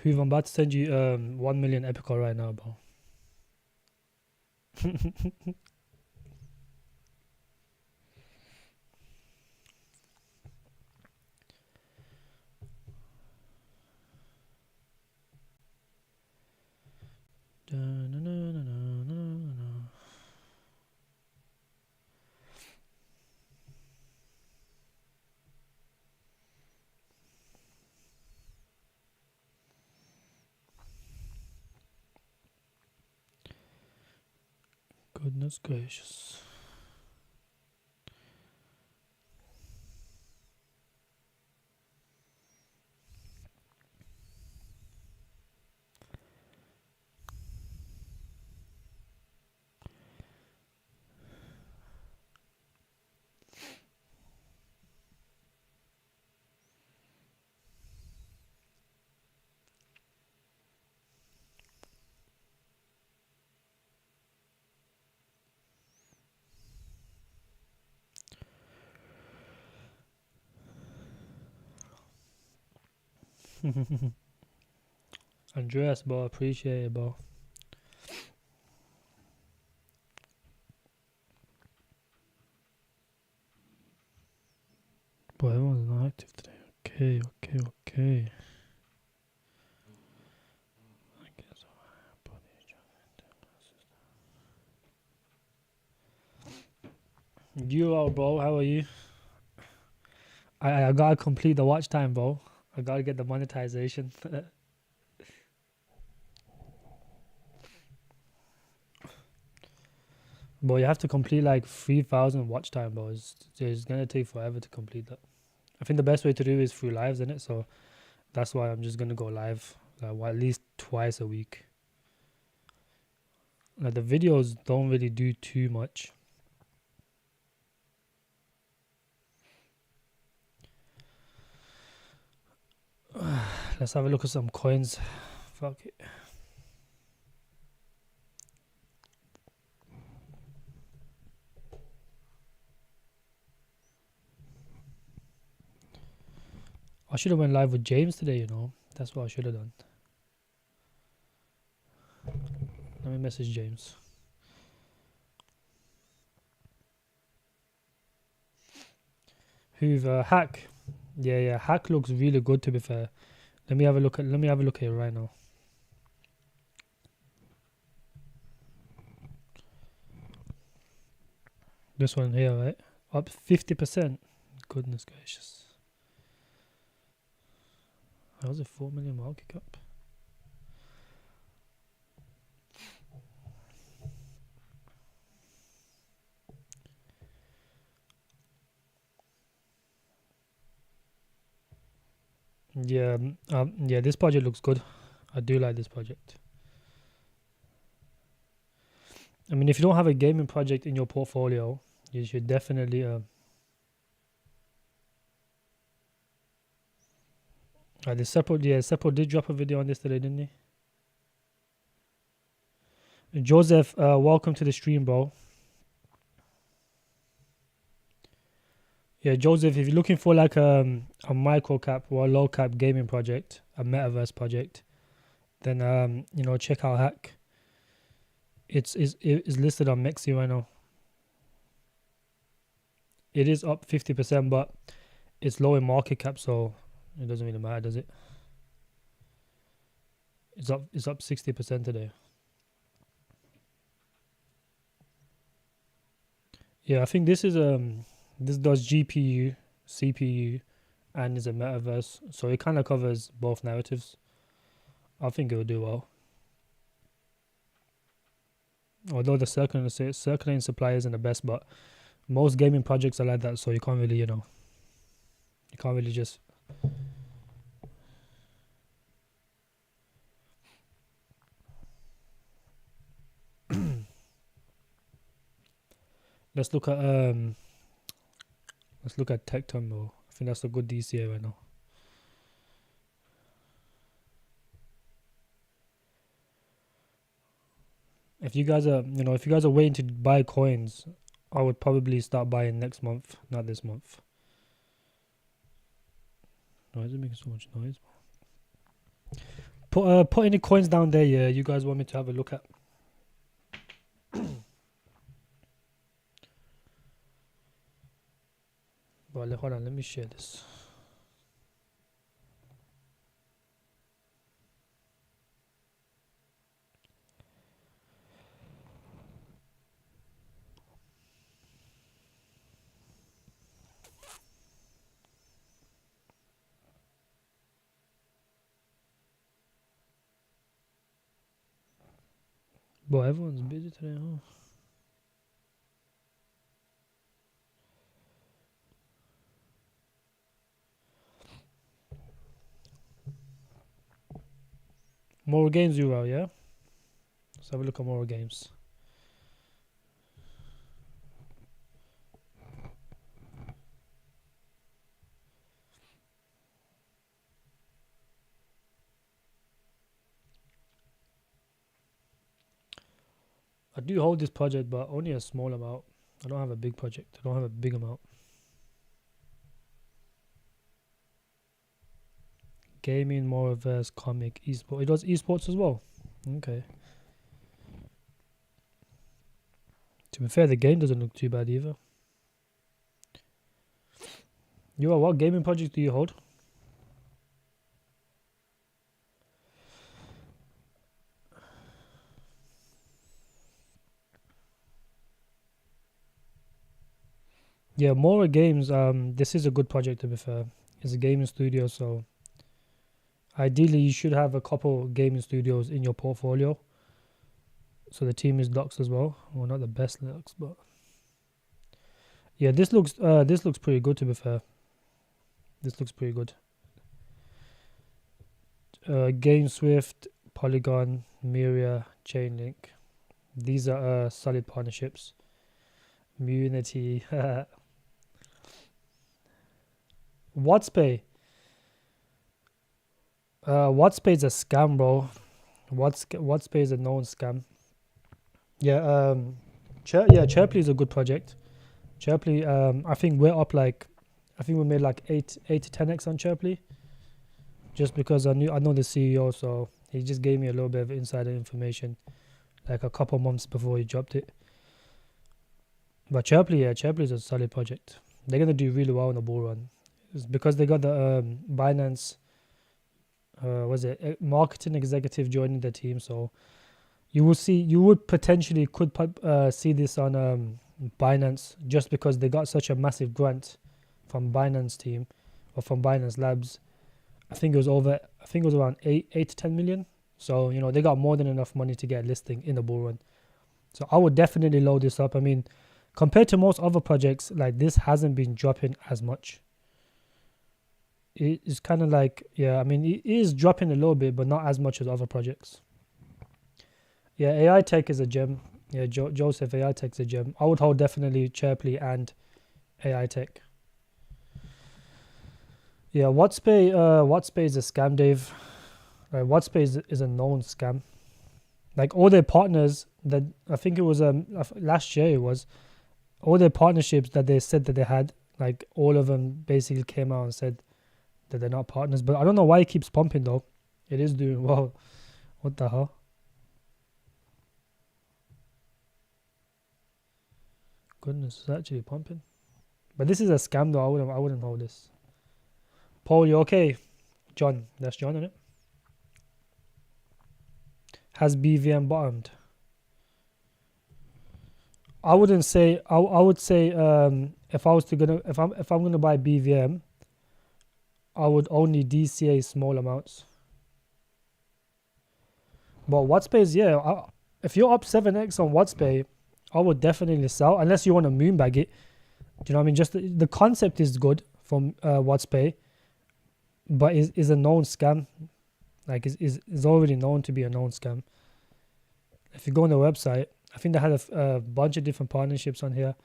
Who I'm about to send you 1 million epical right now, bro. Goodness gracious. Andreas, bro, appreciate it, bro. Boy, everyone's not active today. Okay. You out, bro? How are you? I gotta complete the watch time, bro. I gotta get the monetization. Bro, you have to complete like 3,000 watch time, bro. It's gonna take forever to complete that. I think the best way to do is through lives, innit? So that's why I'm just gonna go live at least twice a week. Like the videos don't really do too much. Let's have a look at some coins. Fuck it. I should have went live with James today, you know. That's what I should have done. Let me message James. Who've Hack? Yeah. Hack looks really good, to be fair. Let me have a look at it right now. This one here, right? Up 50%. Goodness gracious. That was a 4 million market cap. Yeah, this project looks good. I do like this project. I mean, if you don't have a gaming project in your portfolio, you should definitely the Seppo did drop a video on this today, didn't he? Joseph, welcome to the stream, bro. Yeah, Joseph, if you're looking for like a micro cap or a low cap gaming project, a metaverse project, then check out Hack. It's listed on Mexi right now. It is up 50%, but it's low in market cap, so it doesn't really matter, does it? It's up 60% today. Yeah, I think this is this does GPU, CPU, and is a metaverse, so it kind of covers both narratives. I think it will do well. Although the circulating supply isn't the best, but most gaming projects are like that, so you can't really, just. Let's look at Tech Terminal. I think that's a good DCA right now. If you guys are waiting to buy coins, I would probably start buying next month, not this month. Why is it making so much noise? Put any coins down there. Yeah, you guys want me to have a look at. Well, hold on. Let me share this. Boy, everyone's busy today, huh? More games, you are, yeah? Let's have a look at more games. I do hold this project, but only a small amount. I don't have a big project. I don't have a big amount. Gaming, more reverse, comic, esports. It does esports as well. Okay. To be fair, the game doesn't look too bad either. You are, what gaming project do you hold? Yeah, Mora Games. This is a good project to be fair. It's a gaming studio, so ideally you should have a couple gaming studios in your portfolio. So the team is docs as well. Well, not the best looks, but yeah, this looks pretty good to be fair. This looks pretty good. GameSwift, Polygon, Miria, Chainlink. These are solid partnerships. Unity. What'sPay. What'sPay is a scam, bro. What'sPay is a known scam. Yeah. Chirply is a good project. Chirply. I think we're up like, I think we made like 8 to 10x on Chirply. Just because I know the CEO, so he just gave me a little bit of insider information, like a couple months before he dropped it. But Chirply is a solid project. They're gonna do really well in the bull run. It's because they got the Binance, marketing executive joining the team. So you would potentially could see this on Binance, just because they got such a massive grant from Binance team or from Binance Labs. I think it was around 8 to 10 million. So they got more than enough money to get a listing in the bull run. So I would definitely load this up. I mean, compared to most other projects, like this hasn't been dropping as much. It is kind of like, yeah, I mean, it is dropping a little bit, but not as much as other projects. Yeah, AI Tech is a gem. Yeah, Joseph, AI Tech is a gem. I would hold definitely Chirply and AI Tech. Yeah, What'sPay is a scam, Dave. What'sPay is a known scam. Like all their partners that I think it was last year, it was all their partnerships that they said that they had, like all of them basically came out and said that they're not partners. But I don't know why it keeps pumping though. It is doing well. What the hell? Goodness, it's actually pumping. But this is a scam though. I wouldn't hold this. Paul, you okay? John, that's John, isn't it? Has BVM bottomed? I wouldn't say. I would say if I'm gonna buy BVM, I would only DCA small amounts. But What'sPay, yeah. If you're up 7x on What'sPay, I would definitely sell unless you want to moonbag it. Do you know what I mean? Just the concept is good from What'sPay, but is a known scam. Like is already known to be a known scam. If you go on the website, I think they had a bunch of different partnerships on here.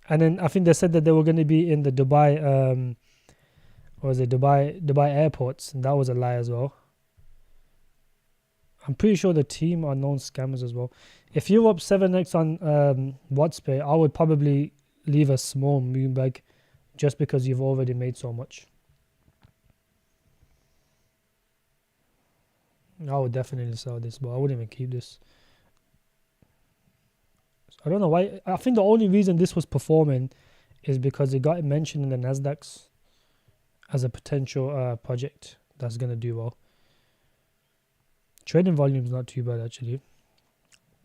And then I think they said that they were going to be in the Dubai, Dubai airports, and that was a lie as well. I'm pretty sure the team are known scammers as well. If you're up 7x on What'sPay, I would probably leave a small moonbag just because you've already made so much. I would definitely sell this, but I wouldn't even keep this. I don't know why. I think the only reason this was performing is because it got mentioned in the Nasdaq's as a potential project that's gonna do well. Trading volume's not too bad actually.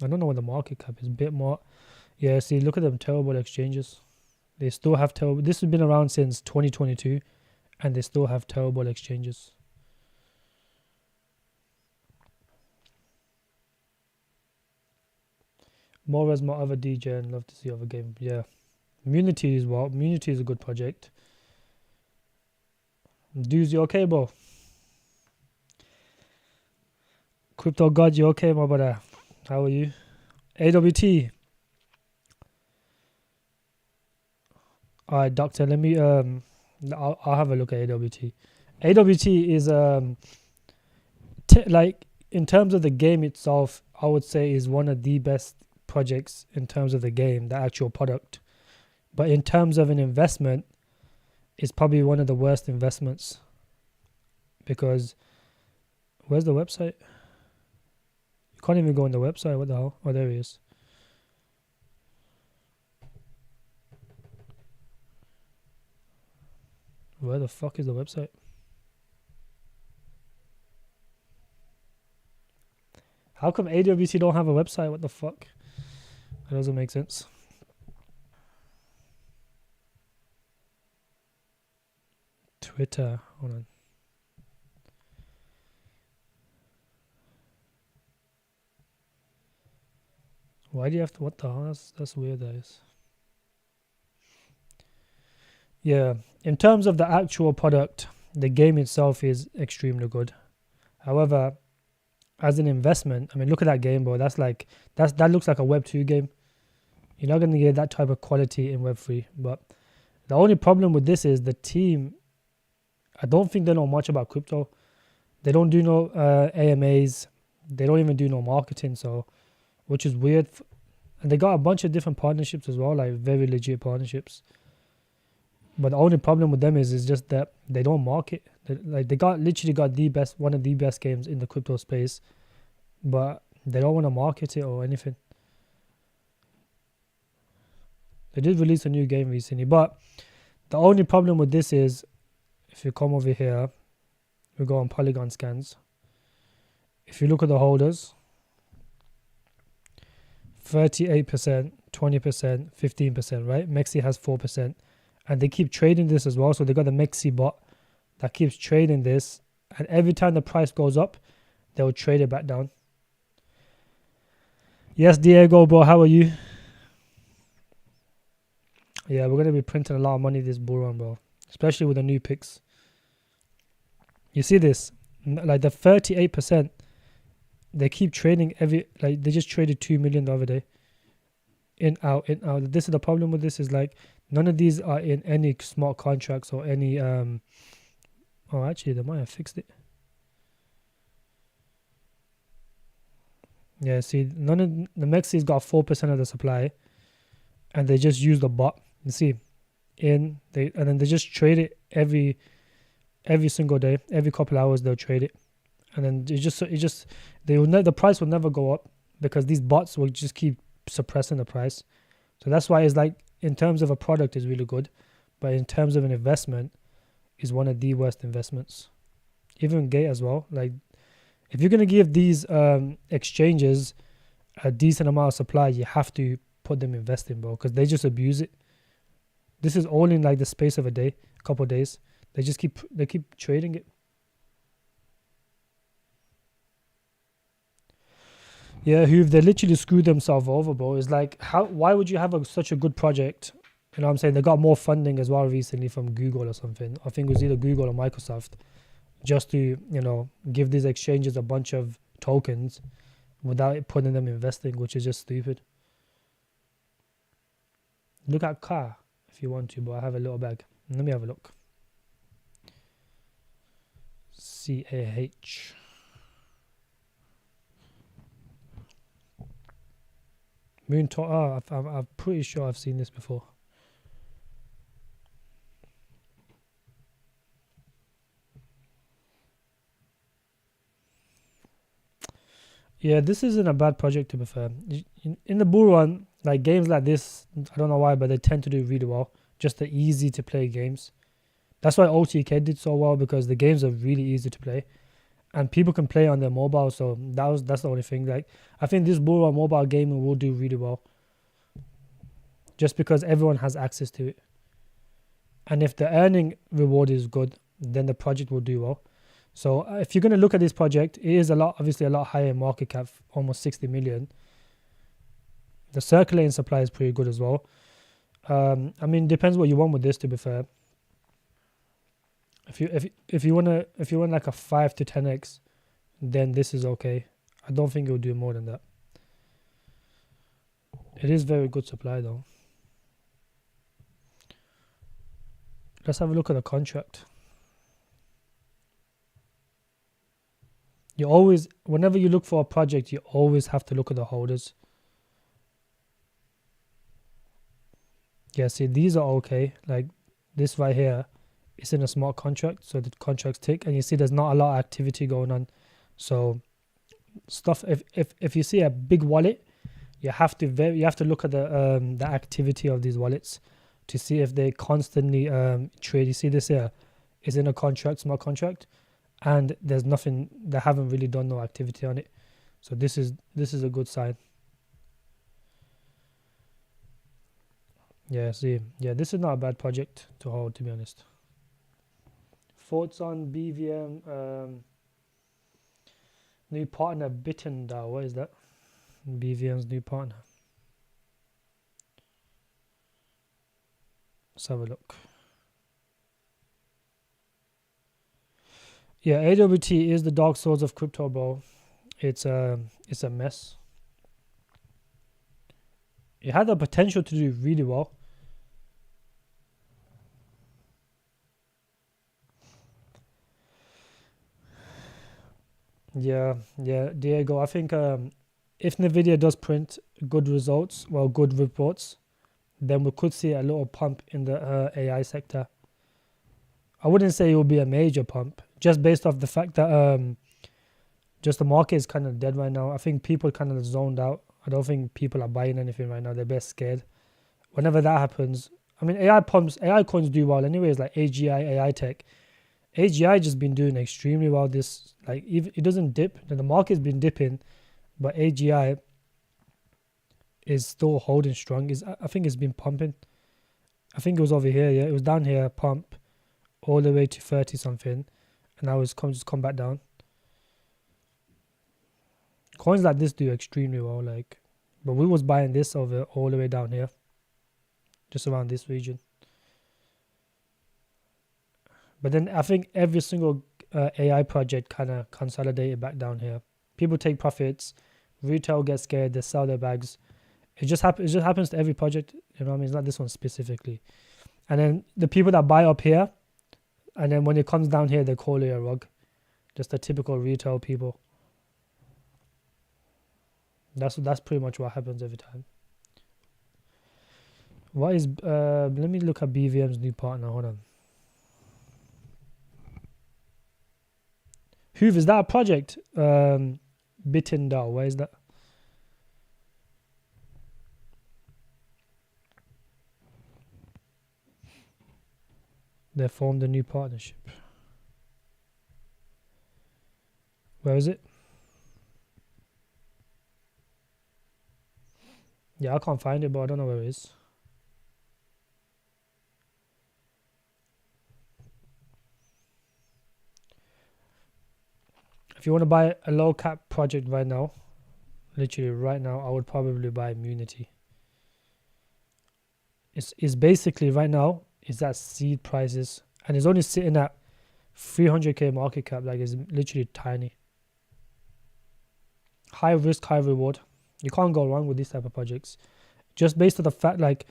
I don't know what the market cap is. A bit more. Yeah, see, look at them terrible exchanges. They still have terrible. This has been around since 2022, and they still have terrible exchanges. More as my other DJ and love to see other games. Yeah, Munity as well. Munity is a good project. Dudes, you okay, bro? Crypto God, you okay, my brother? How are you? AWT. Alright, doctor. Let me I'll have a look at AWT. AWT is like in terms of the game itself, I would say is one of the best projects in terms of the game, the actual product. But in terms of an investment, it's probably one of the worst investments because where's the website? You can't even go on the website. What the hell? Oh, there he is. Where the fuck is the website? How come AWT don't have a website? What the fuck? That doesn't make sense. Twitter. Hold on. Why do you have to? What the hell? That's weird, that is. Yeah. In terms of the actual product, the game itself is extremely good. However, as an investment, I mean, look at that game, bro. That looks like a Web 2 game. You're not going to get that type of quality in Web 3. But the only problem with this is the team. I don't think they know much about crypto. They don't do no AMAs. They don't even do no marketing. So, which is weird. And they got a bunch of different partnerships as well, like very legit partnerships. But the only problem with them is just that they don't market. They literally got one of the best games in the crypto space, but they don't want to market it or anything. They did release a new game recently, but the only problem with this is, if you come over here, we go on Polygon scans. If you look at the holders, 38%, 20%, 15%, right? Mexi has 4%. And they keep trading this as well. So they got the Mexi bot that keeps trading this. And every time the price goes up, they'll trade it back down. Yes, Diego, bro, how are you? Yeah, we're going to be printing a lot of money this bull run, bro. Especially with the new picks. You see this? Like the 38%, they keep trading they just traded 2 million the other day. In, out, in, out. This is the problem with this is like, none of these are in any smart contracts or any, oh, actually, they might have fixed it. Yeah, see, none of the Mexi's got 4% of the supply, and they just use the bot. You see, and then they just trade it every single day, every couple hours they'll trade it, and then the price will never go up because these bots will just keep suppressing the price. So that's why it's like, in terms of a product is really good, but in terms of an investment is one of the worst investments. Even Gate as well. Like, if you're going to give these exchanges a decent amount of supply, you have to put them investing, bro, because they just abuse it. This is all in like the space of a couple of days. They keep trading it. Yeah, they literally screwed themselves over, bro. It's like, why would you have such a good project? You know what I'm saying? They got more funding as well recently from Google or something. I think it was either Google or Microsoft, just to, give these exchanges a bunch of tokens without putting them investing, which is just stupid. Look at car if you want to, but I have a little bag. Let me have a look. CAH. Moon I'm pretty sure I've seen this before. Yeah, this isn't a bad project to be fair. In the bull run, like games like this, I don't know why, but they tend to do really well. Just the easy to play games. That's why OTK did so well, because the games are really easy to play, and people can play on their mobile. So that's the only thing. Like I think this bull run mobile gaming will do really well, just because everyone has access to it. And if the earning reward is good, then the project will do well. So if you're going to look at this project, it is obviously a lot higher in market cap, almost 60 million. The circulating supply is pretty good as well. I mean, depends what you want with this. To be fair, if you want like a 5 to 10x, then this is okay. I don't think it will do more than that. It is very good supply though. Let's have a look at the contract. You always, whenever you look for a project, you always have to look at the holders. Yeah, see, these are okay. Like this right here is in a smart contract, so the contracts tick, and you see there's not a lot of activity going on. So stuff, if you see a big wallet, you have to look at the activity of these wallets to see if they constantly trade. You see this here is in a contract, smart contract, and there's nothing. They haven't really done no activity on it. So this is a good sign. Yeah, see, yeah, this is not a bad project to hold, to be honest. Thoughts on BVM new partner Bittendao? What is that? BVM's new partner. Let's have a look. Yeah, AWT is the dark souls of crypto, bro. It's a mess. It had the potential to do really well. Yeah, Diego. I think if Nvidia does print good results, well, good reports, then we could see a little pump in the AI sector. I wouldn't say it will be a major pump, just based off the fact that just the market is kind of dead right now. I think people kind of zoned out. I don't think people are buying anything right now. They're best scared. Whenever that happens, I mean, AI coins do well anyways, like AGI, AI tech. AGI just been doing extremely well. This, like, if it doesn't dip, then the market's been dipping, but AGI is still holding strong. I think it's been pumping. I think it was over here. Yeah, it was down here, pump all the way to 30 something, and now it's just come back down. Coins like this do extremely well, like, but we was buying this over all the way down here, just around this region. But then I think every single AI project kind of consolidated back down here. People take profits, retail gets scared, they sell their bags. It just happens to every project. You know what I mean? It's not this one specifically. And then the people that buy up here, and then when it comes down here, they call it a rug. Just the typical retail people. That's pretty much what happens every time. What is let me look at BVM's new partner. Hold on. Hoove, is that a project? Bittendao, where is that? They formed a new partnership. Where is it? Yeah, I can't find it, but I don't know where it is. If you want to buy a low cap project right now, literally right now, I would probably buy Immunity. It's basically right now, it's at seed prices, and it's only sitting at 300k market cap. Like, it's literally tiny. High risk, high reward. You can't go wrong with these type of projects, just based on the fact like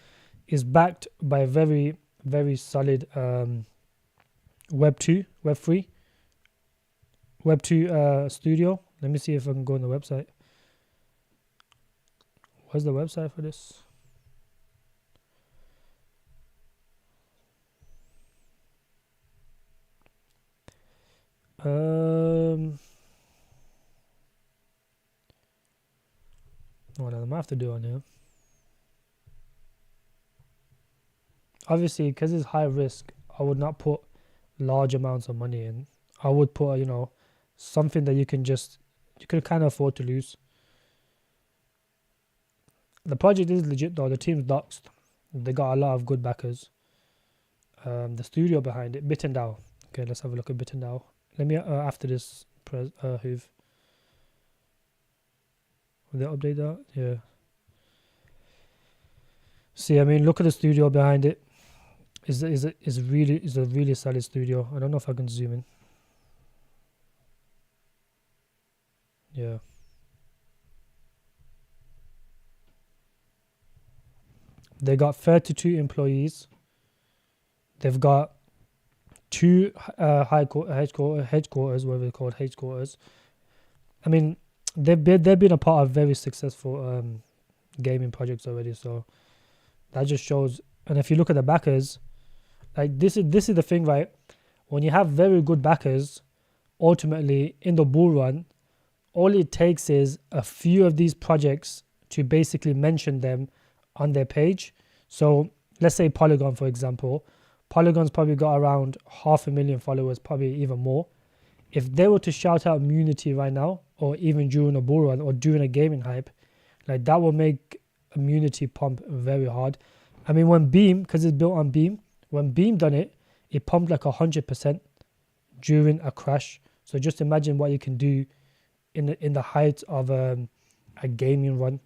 it's backed by a very, very solid Web 2, Web 3, Web 2 studio. Let me see if I can go on the website. Where's the website for this? have to do on here. Obviously, because it's high risk, I would not put large amounts of money in. I would put, something that you can kind of afford to lose. The project is legit though. The team's doxed. They got a lot of good backers. The studio behind it, Bit and DAO. Okay, let's have a look at Bit and DAO. Let me after this Hoove. Will they update that? Yeah. See, I mean, look at the studio behind it. Is a really solid studio. I don't know if I can zoom in. Yeah. They got 32 employees. They've got 2 headquarters, whatever they're called, headquarters. I mean, they've been a part of very successful gaming projects already. So that just shows. And if you look at the backers, like this is the thing, right? When you have very good backers, ultimately in the bull run, all it takes is a few of these projects to basically mention them on their page. So let's say Polygon, for example. Polygon's probably got around 500,000 followers, probably even more. If they were to shout out Immunity right now, or even during a bull run or during a gaming hype, like that will make Immunity pump very hard. I mean, when Beam, because it's built on Beam, when Beam done it, it pumped like 100% during a crash. So just imagine what you can do in the height of a gaming run,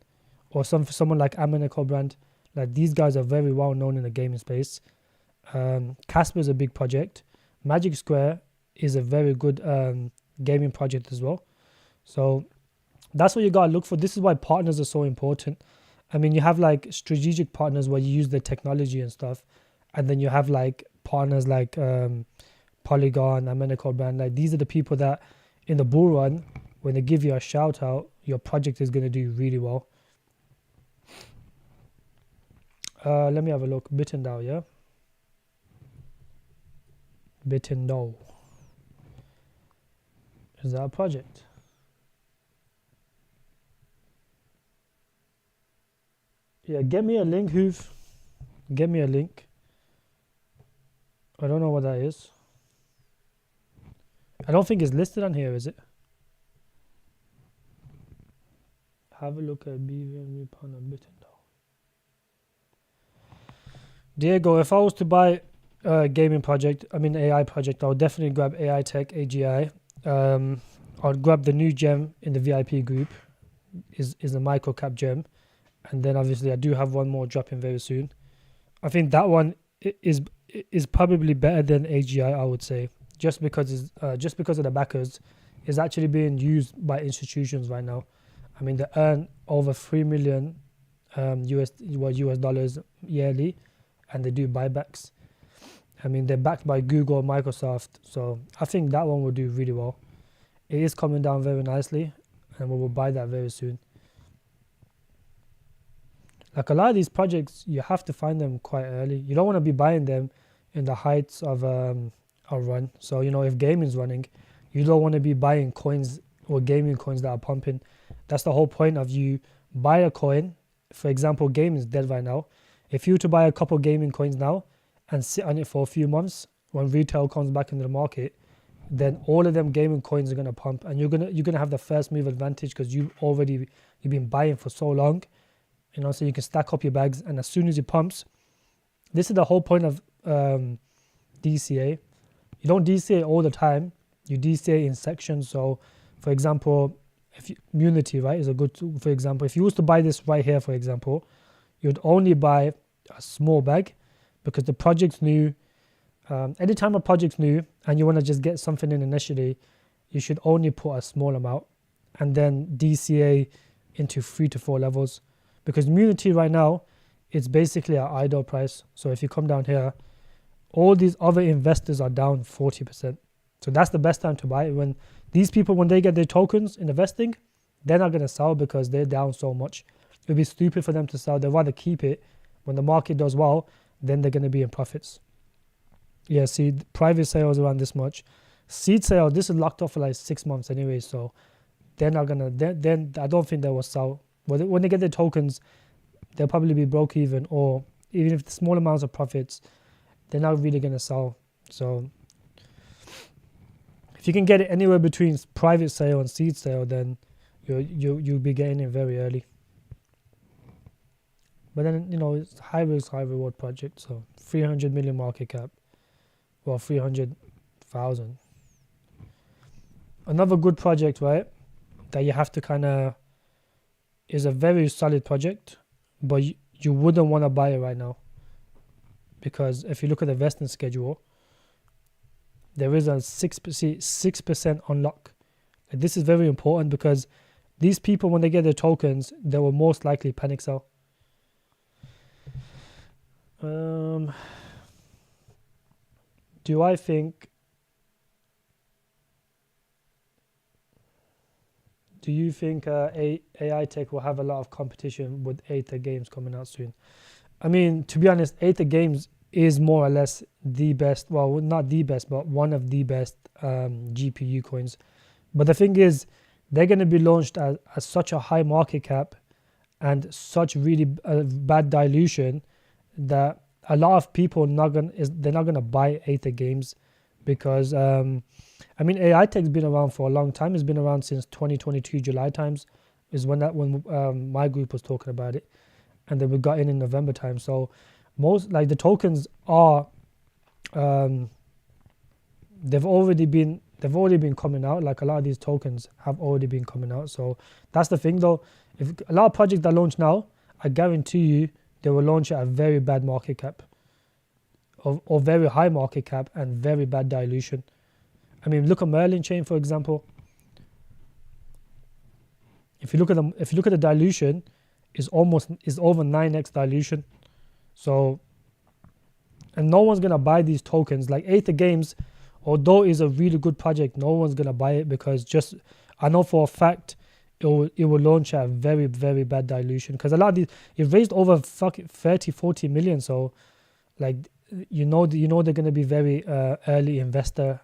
or someone like Amanico brand. Like these guys are very well known in the gaming space. Casper is a big project. Magic Square is a very good gaming project as well. So that's what you gotta look for. This is why partners are so important. I mean, you have like strategic partners where you use the technology and stuff, and then you have like partners like Polygon, Amanico brand. Like these are the people that in the bull run, when they give you a shout out, your project is going to do really well. Let me have a look. Bit and DAO, yeah? Bit and DAO. Is that a project? Yeah, get me a link, Hoove. Get me a link. I don't know what that is. I don't think it's listed on here, is it? Have a look at BVM partner Bit and DAO. Diego, if I was to buy a gaming project, AI project, I would definitely grab AI Tech, AGI. I'd grab the new gem in the VIP group, is a micro cap gem. And then obviously I do have one more dropping very soon. I think that one is probably better than AGI, I would say, just because of the backers. Is actually being used by institutions right now. I mean, they earn over 3 million US dollars yearly, and they do buybacks. I mean, they're backed by Google, Microsoft, so I think that one will do really well. It is coming down very nicely, and we will buy that very soon. Like a lot of these projects, you have to find them quite early. You don't want to be buying them in the heights of a run. So, if gaming's running, you don't want to be buying coins or gaming coins that are pumping. That's the whole point of you buy a coin. For example, gaming is dead right now. If you were to buy a couple gaming coins now and sit on it for a few months, when retail comes back into the market, then all of them gaming coins are going to pump, and you're gonna have the first move advantage because you've been buying for so long, so you can stack up your bags, and as soon as it pumps, this is the whole point of DCA. You don't DCA all the time. You DCA in sections. So, for example, Immunity, right, is a good tool. For example, if you was to buy this right here, for example, you'd only buy a small bag because the project's new. Anytime a project's new and you want to just get something in initially, you should only put a small amount and then DCA into 3 to 4 levels, because Immunity right now, it's basically an idle price. So if you come down here, all these other investors are down 40%. So that's the best time to buy it. When these people, when they get their tokens in investing, they're not going to sell because they're down so much. It would be stupid for them to sell. They'd rather keep it. When the market does well, then they're going to be in profits. Yeah, see, private sales around this much. Seed sale, this is locked off for like 6 months anyway, so they're not going to, then I don't think they will sell When they get their tokens, they'll probably be broke even, or even if the small amounts of profits, they're not really going to sell. So if you can get it anywhere between private sale and seed sale, then you'll be getting it very early. But then, it's high risk, high reward project. So 300 million market cap, well, 300,000. Another good project, right, that you have to kind of, is a very solid project, but you wouldn't want to buy it right now. Because if you look at the vesting schedule, there is a 6% unlock. And this is very important because these people, when they get their tokens, they will most likely panic sell. Do you think AI tech will have a lot of competition with Aether games coming out soon? I mean, to be honest, Aether games is more or less the best, well, not the best, but one of the best GPU coins. But the thing is, they're going to be launched at such a high market cap and such really bad dilution that a lot of people they're not going to buy Aether games because AI Tech's been around for a long time. It's been around since 2022 July times is when my group was talking about it, and then we got in November time. So most the tokens are they've already been coming out. Like a lot of these tokens have already been coming out. So that's the thing though. If a lot of projects that launch now, I guarantee you they will launch at a very bad market cap or very high market cap and very bad dilution. I mean, look at AllRightChain, for example. If you look at the dilution, is over 9x dilution. So, and no one's gonna buy these tokens. Like Aether Games, although is a really good project, no one's gonna buy it because I know for a fact it will launch at a very, very bad dilution because a lot of these, it raised over 30-40 million. So, like they're gonna be very early investor.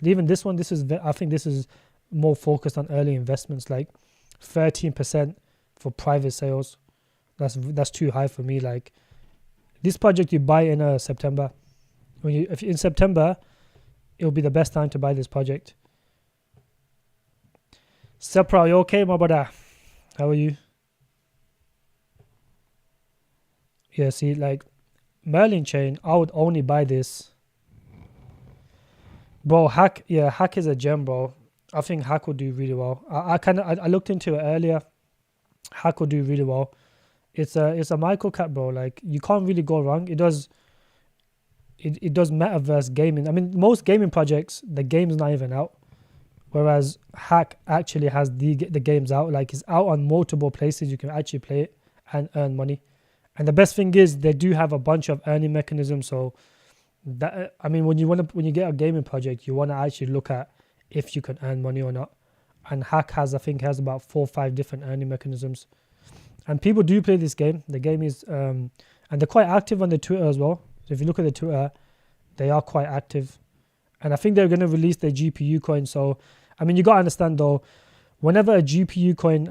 Even this one, I think this is more focused on early investments, like 13% for private sales. That's too high for me. Like this project you buy in September. If in September, it will be the best time to buy this project. Sepra, you okay, my brother? How are you? Yeah, see, like AllRightChain, I would only buy this. Bro, HACK is a gem, bro. I think HACK will do really well. I looked into it earlier. HACK will do really well. It's a micro cap, bro. Like you can't really go wrong. It does metaverse gaming. I mean, most gaming projects, the game's not even out. Whereas HACK actually has the games out. Like it's out on multiple places. You can actually play it and earn money. And the best thing is they do have a bunch of earning mechanisms. So that, I mean, when you get a gaming project, you want to actually look at if you can earn money or not. And HACK has about 4 or 5 different earning mechanisms. And people do play this game. The game is, and they're quite active on the Twitter as well. So if you look at the Twitter, they are quite active. And I think they're going to release their GPU coin. So, I mean, you got to understand though, whenever a GPU coin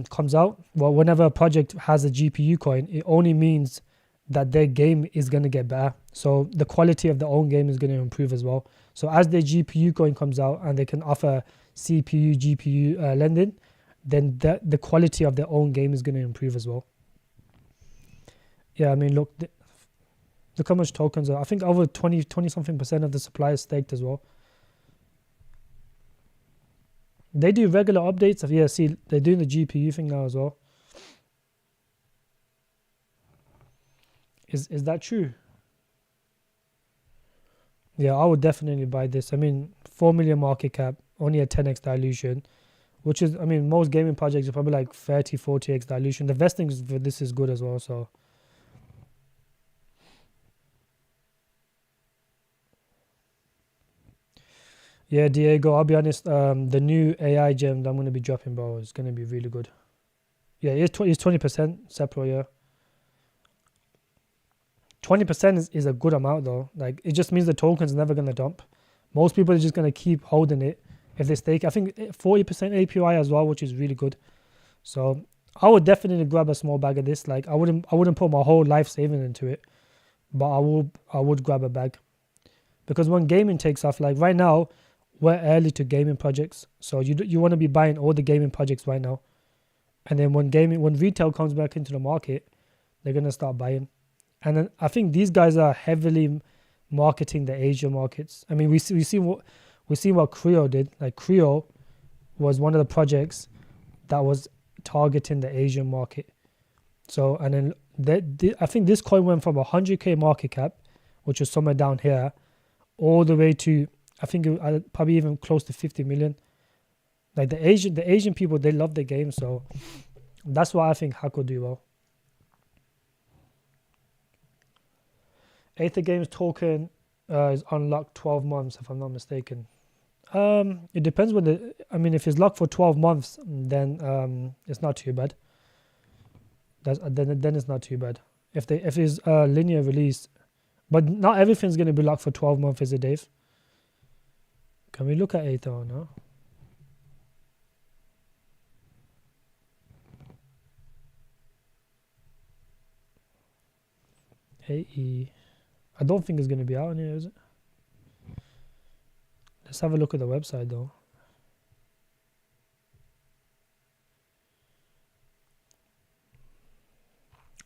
comes out, well, whenever a project has a GPU coin, it only means that their game is going to get better. So the quality of their own game is going to improve as well. So as their GPU coin comes out and they can offer CPU, GPU lending, then the quality of their own game is going to improve as well. Yeah, I mean, look how much tokens are. I think over 20 something percent of the supply is staked as well. They do regular updates. Yeah, see, they're doing the GPU thing now as well. Is that true? Yeah, I would definitely buy this. I mean, 4 million market cap, only a 10x dilution, which is, I mean, most gaming projects are probably like 30, 40x dilution. The vesting for this is good as well, so. Yeah, Diego, I'll be honest, the new AI gem that I'm going to be dropping, bro, is going to be really good. Yeah, it's 20% Sepro, yeah. 20% is a good amount though. Like it just means the token's never going to dump. Most people are just going to keep holding it if they stake. I think 40% APY as well, which is really good. So I would definitely grab a small bag of this. Like I wouldn't put my whole life savings into it, but I would grab a bag, because when gaming takes off, like right now, we're early to gaming projects, so you want to be buying all the gaming projects right now, and then when retail comes back into the market, they're gonna start buying, and then I think these guys are heavily marketing the Asia markets. I mean, we see what Creo did. Like Creo was one of the projects that was targeting the Asian market. So, and then I think this coin went from 100k market cap, which was somewhere down here, all the way to, I think probably even close to 50 million. Like the Asian people, they love the game, so that's why I think Hack will do well. Aether Games token is unlocked 12 months, if I'm not mistaken. It depends if it's locked for 12 months, then it's not too bad. Then it's not too bad. If it's a linear release, but not everything's gonna be locked for 12 months, is it, Dave? Can we look at Aether or no? AE. I don't think it's gonna be out in here, is it? Let's have a look at the website though.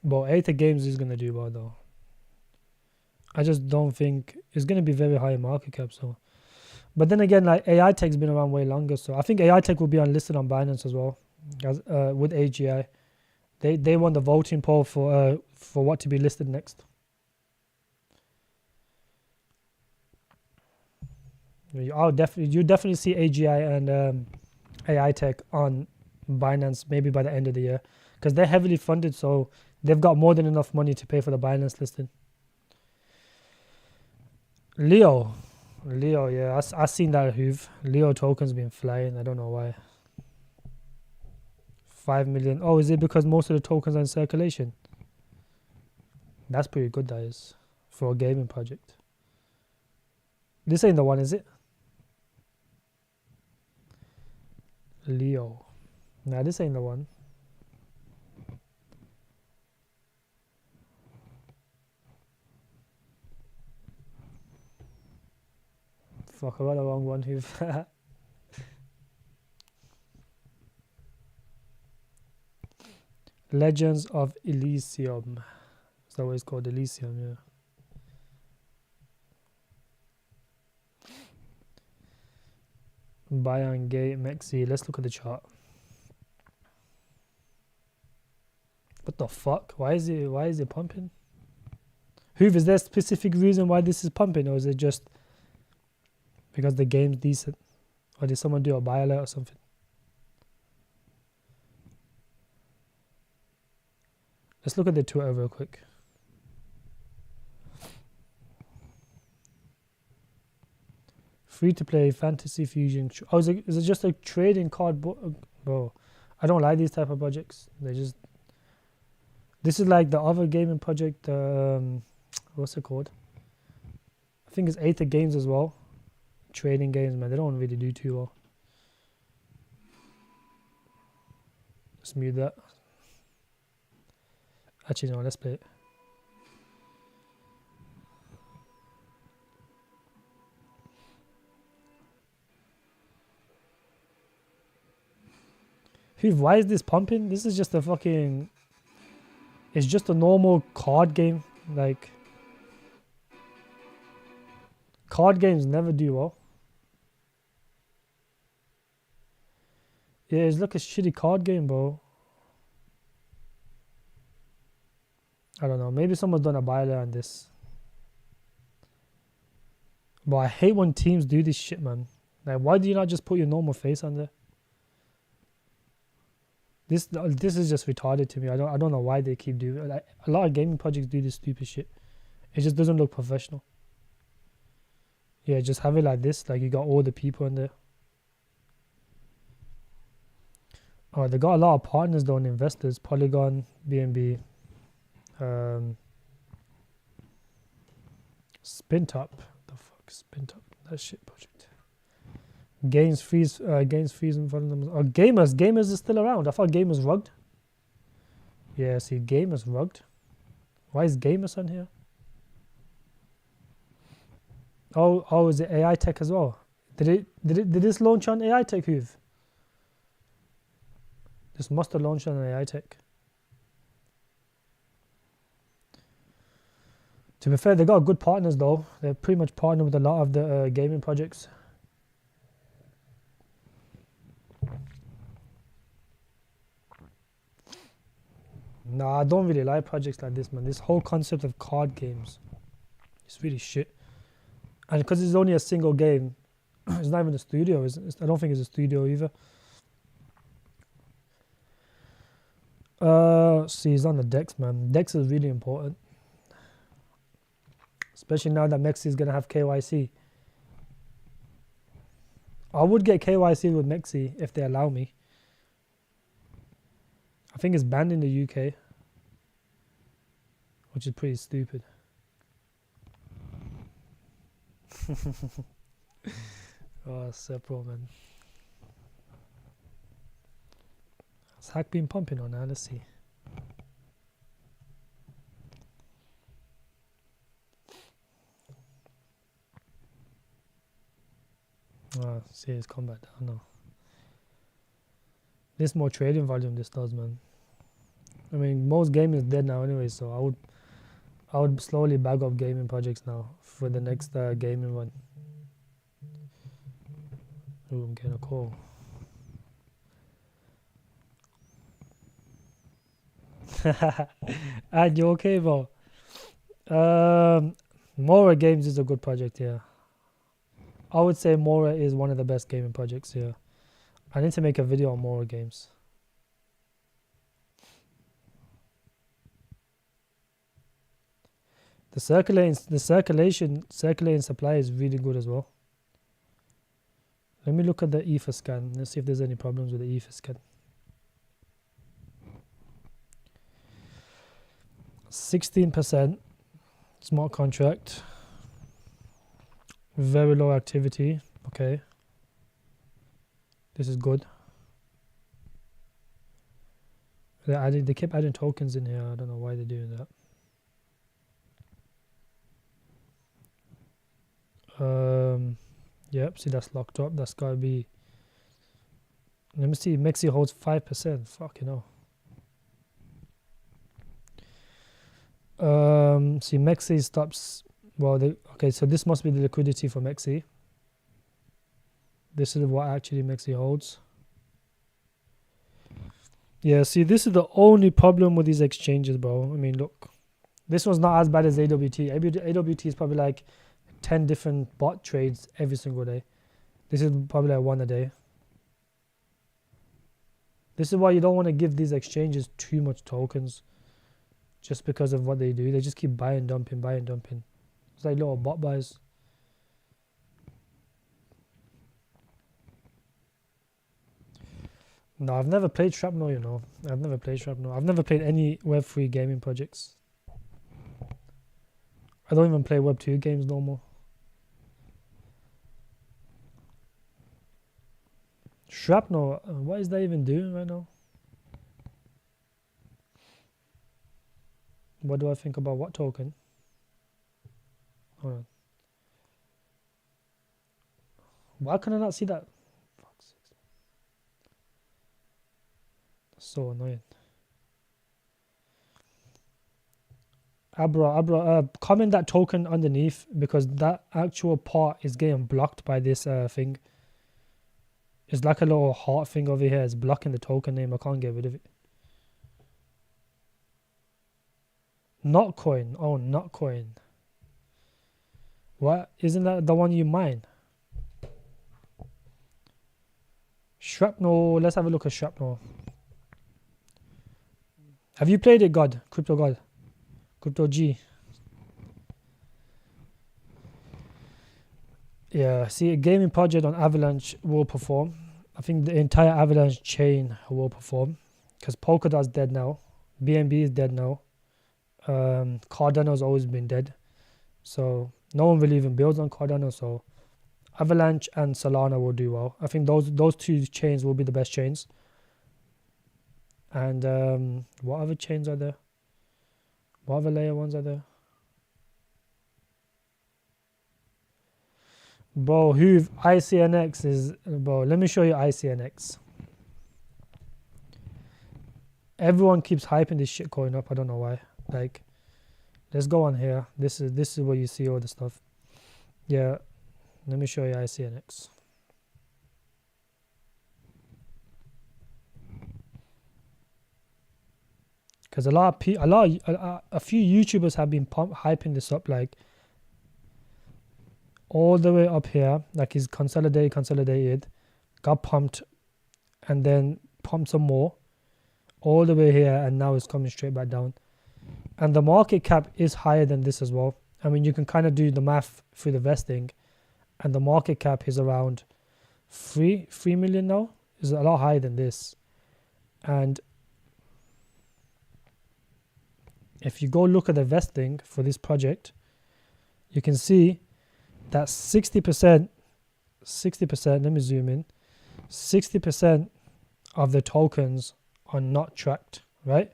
But Aether Games is gonna do well though. I just don't think it's gonna be very high in market cap. So, but then again, like AI Tech's been around way longer, so I think AI Tech will be unlisted on Binance as well, as with AGI. They won the voting poll for what to be listed next. You definitely see AGI and AI Tech on Binance maybe by the end of the year, because they're heavily funded, so they've got more than enough money to pay for the Binance listing. Leo, yeah, I seen that Hoove. Leo token's been flying. I don't know why. 5 million. Oh, is it because most of the tokens are in circulation? That's pretty good, that is, for a gaming project. This ain't the one, is it? Leo. Nah, this ain't the one. Fuck, I got the wrong one, Hoove. Legends of Elysium. Is that what it's called? Elysium, yeah. Bayan Gate Mexi. Let's look at the chart. What the fuck? Why is it pumping? Hoove, is there a specific reason why this is pumping, or is it just because the game's decent? Or did someone do a buy alert or something? Let's look at the Twitter real quick. Free to play Fantasy Fusion. Oh, is it just a trading card? Bro, I don't like these type of projects. This is like the other gaming project. What's it called? I think it's Aether Games as well. Trading games, man. They don't really do too well. Let's mute that. Actually, no, let's play it. Why is this pumping? This is just a fucking... It's just a normal card game. Like... Card games never do well. Yeah, it's like a shitty card game, bro. I don't know. Maybe someone's done a buy alert on this. But I hate when teams do this shit, man. Like, why do you not just put your normal face on there? This is just retarded to me. I don't know why they keep doing it. Like, a lot of gaming projects do this stupid shit. It just doesn't look professional. Yeah, just have it like this. Like, you got all the people in there. Oh, they got a lot of partners though and investors. Polygon, BNB, Spintop. The fuck, Spintop? That shit project. Gains fees in front of them. Oh, Gamers is still around. I thought Gamers rugged. Yeah, see, Gamers rugged. Why is Gamers on here? Oh, is it AI Tech as well? Did this launch on AI Tech, Huv? This must have launched on AI Tech. To be fair, they got good partners though. They're pretty much partnered with a lot of the gaming projects. Nah, I don't really like projects like this, man. This whole concept of card games, it's really shit. And because it's only a single game, it's not even a studio. I don't think it's a studio either. See, it's on the Dex, man. Dex is really important, especially now that Mexi is gonna have KYC. I would get KYC with Mexi if they allow me. I think it's banned in the UK, which is pretty stupid. Oh, Sepro, man. Has Hack been pumping on now? Let's see. Oh, see, it's come back down now. This more trading volume this does, man. I mean, most gaming is dead now anyway, so I would slowly bag up gaming projects now for the next gaming one. Ooh, I'm getting a call. And you okay, bro? Mora Games is a good project, yeah. I would say Mora is one of the best gaming projects here. I need to make a video on Mora Games. The circulating supply is really good as well. Let me look at the ether scan. Let's see if there's any problems with the ether scan. 16% smart contract. Very low activity. Okay. This is good. They keep adding tokens in here. I don't know why they're doing that. Yep, see that's locked up. That's gotta be. Let me see. Mexi holds 5%. Fucking hell. See, Mexi stops. Well, okay, so this must be the liquidity for Mexi. This is what actually Mexi holds. Yeah, see, this is the only problem with these exchanges, bro. I mean, look, this one's not as bad as AWT. AWT is probably like 10 different bot trades every single day. This is probably like one a day. This is why you don't want to give these exchanges too much tokens, just because of what they do. They just keep buying, dumping, buying, dumping. It's like little bot buys. No, I've never played Shrapnel, you know. I've never played Shrapnel. I've never played any Web3 gaming projects. I don't even play Web2 games no more. Shrapnel, what is that even doing right now? What do I think about what token? Hold on. Why can I not see that? Fuck's sake. That's so annoying. Abra, comment that token underneath, because that actual part is getting blocked by this thing. It's like a little heart thing over here. It's blocking the token name. I can't get rid of it. Not coin. Oh, not coin. What? Isn't that the one you mine? Shrapnel. Let's have a look at Shrapnel. Have you played it, God? Crypto God? Crypto G? Yeah, see, a gaming project on Avalanche will perform. I think the entire Avalanche chain will perform, because Polkadot's dead now. BNB is dead now. Cardano's always been dead. So no one really even builds on Cardano. So Avalanche and Solana will do well. I think those two chains will be the best chains. And what other chains are there? What other layer ones are there? Bro, ICNX is, bro, let me show you ICNX. Everyone keeps hyping this shit coin up. I don't know why. Like, let's go on here. This is where you see all the stuff. Yeah, let me show you ICNX. Because a few YouTubers have been hyping this up, like all the way up here, like he's consolidated, got pumped, and then pumped some more, all the way here, and now it's coming straight back down. And the market cap is higher than this as well. I mean, you can kind of do the math through the vesting, and the market cap is around 3 million now. Is a lot higher than this. And if you go look at the vesting for this project, you can see that 60%, let me zoom in, 60% of the tokens are not tracked, right?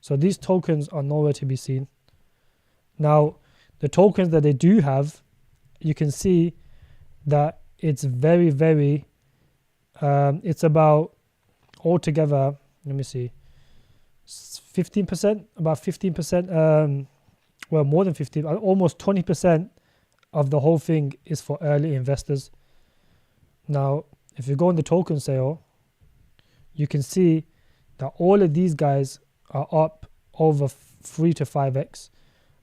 So these tokens are nowhere to be seen. Now, the tokens that they do have, you can see that it's very, very, it's about altogether, let me see, 15%, about 15%, well, more than 15, almost 20% of the whole thing is for early investors. Now, if you go on the token sale, you can see that all of these guys are up over 3 to 5x.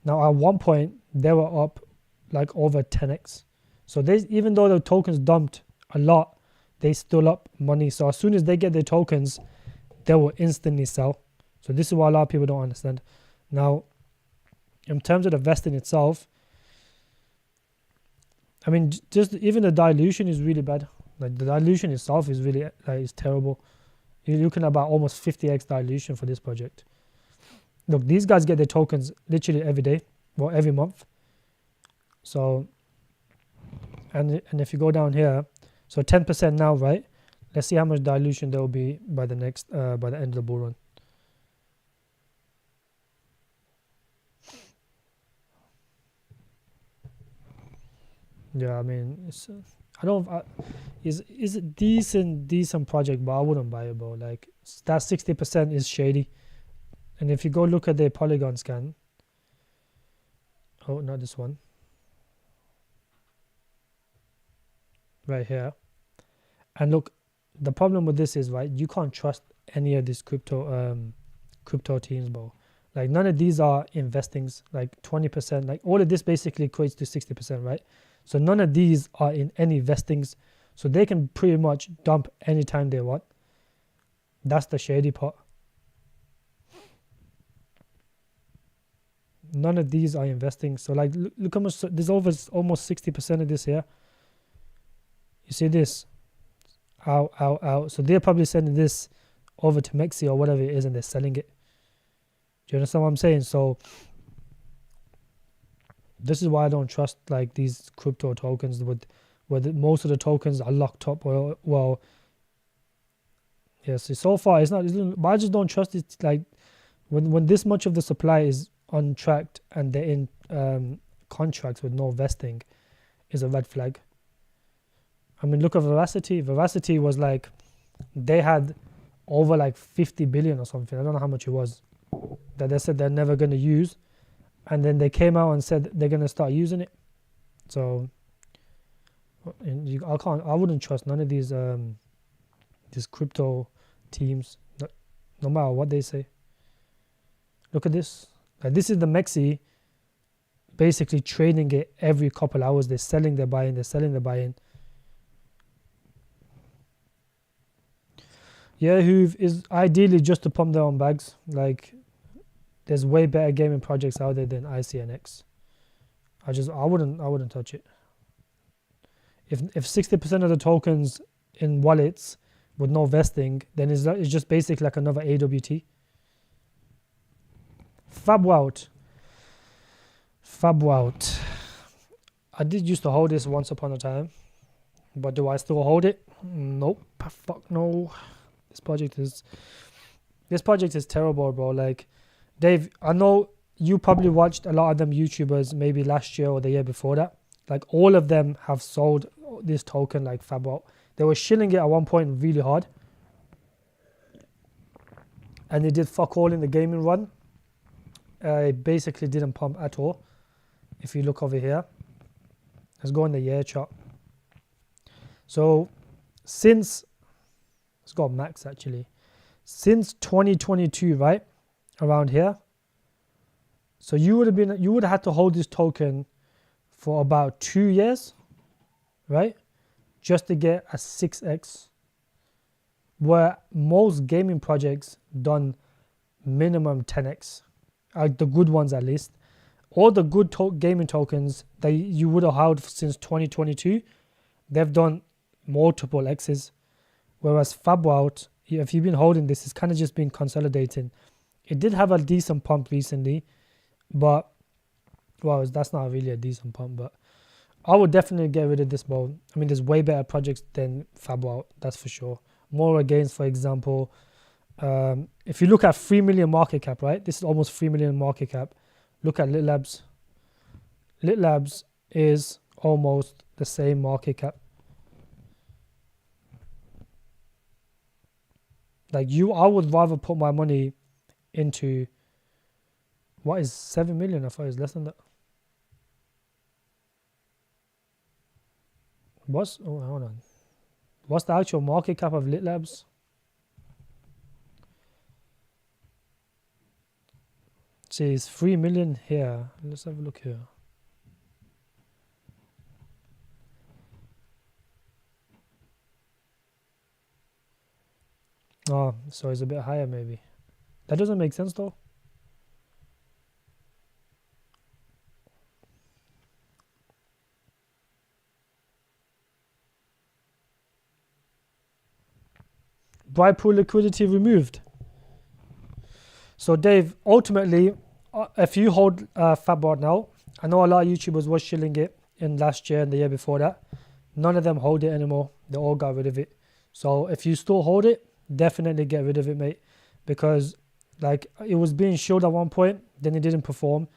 Now, at one point, they were up like over 10x. So even though the tokens dumped a lot, they still up money. So as soon as they get their tokens, they will instantly sell. So this is what a lot of people don't understand. Now, in terms of the vesting itself, I mean, just even the dilution is really bad. Like the dilution itself is really is terrible. You're looking at about almost 50x dilution for this project. Look, these guys get their tokens literally every day, well, every month. So, and if you go down here, so 10% now, right? Let's see how much dilution there will be by the by the end of the bull run. Yeah, I mean, it's is it decent project, but I wouldn't buy it, bro. Like that 60% is shady. And if you go look at the Polygon scan, oh, not this one, right here, and look, the problem with this is, right, you can't trust any of these crypto teams, bro. Like none of these are investings. Like 20%, like all of this basically equates to 60%, right? So none of these are in any vestings, so they can pretty much dump anytime they want. That's the shady part. None of these are investing. So like, look how much, there's almost 60% of this here. You see this? Out. So they're probably sending this over to Mexi or whatever it is, and they're selling it. Do you understand what I'm saying? So this is why I don't trust like these crypto tokens where most of the tokens are locked up. Well, yes. So far it's not. But I just don't trust it. Like when this much of the supply is untracked and they're in contracts with no vesting, is a red flag. I mean, look at Veracity. Veracity was like, they had over like 50 billion or something. I don't know how much it was that they said they're never going to use. And then they came out and said they're going to start using it. So I wouldn't trust none of these crypto teams, no matter what they say. Look at this. Like this is the Mexi basically trading it every couple hours. They're selling, they're buying, they're selling, they're buying. Yeah, who is ideally just to pump their own bags. Like there's way better gaming projects out there than ICNX. I wouldn't touch it. If 60% of the tokens in wallets with no vesting, then it's just basically like another AWT. Fabwout. I did used to hold this once upon a time, but do I still hold it? Nope. Fuck no. This project is This project is terrible, bro. Like, Dave, I know you probably watched a lot of them YouTubers maybe last year or the year before that. Like, all of them have sold this token like Fabot. They were shilling it at one point really hard. And they did fuck all in the gaming run. It basically didn't pump at all. If you look over here, let's go in the year chart. So since, let's go max actually. Since 2022, right? Around here. So you would have had to hold this token for about 2 years, right? Just to get a 6x. Where most gaming projects done minimum 10x. The good ones at least. All the good gaming tokens that you would have held since 2022, they've done multiple X's. Whereas Fabwelt, if you've been holding this, it's kind of just been consolidating. It did have a decent pump recently, but, well, that's not really a decent pump, but I would definitely get rid of this bro. I mean, there's way better projects than Fabwelt, that's for sure. More gains, for example, if you look at 3 million market cap, right? This is almost 3 million market cap. Look at Lit Labs. Lit Labs is almost the same market cap. Like I would rather put my money into, what is 7 million? I thought it was less than that. Hold on. What's the actual market cap of Lit Labs? See, it's 3 million here. Let's have a look here. Oh, so it's a bit higher maybe. That doesn't make sense though. Bright pool liquidity removed. So Dave, ultimately, if you hold Fabot now, I know a lot of YouTubers was shilling it in last year and the year before that. None of them hold it anymore. They all got rid of it. So if you still hold it, definitely get rid of it, mate. Because like it was being shilled at one point, then it didn't perform.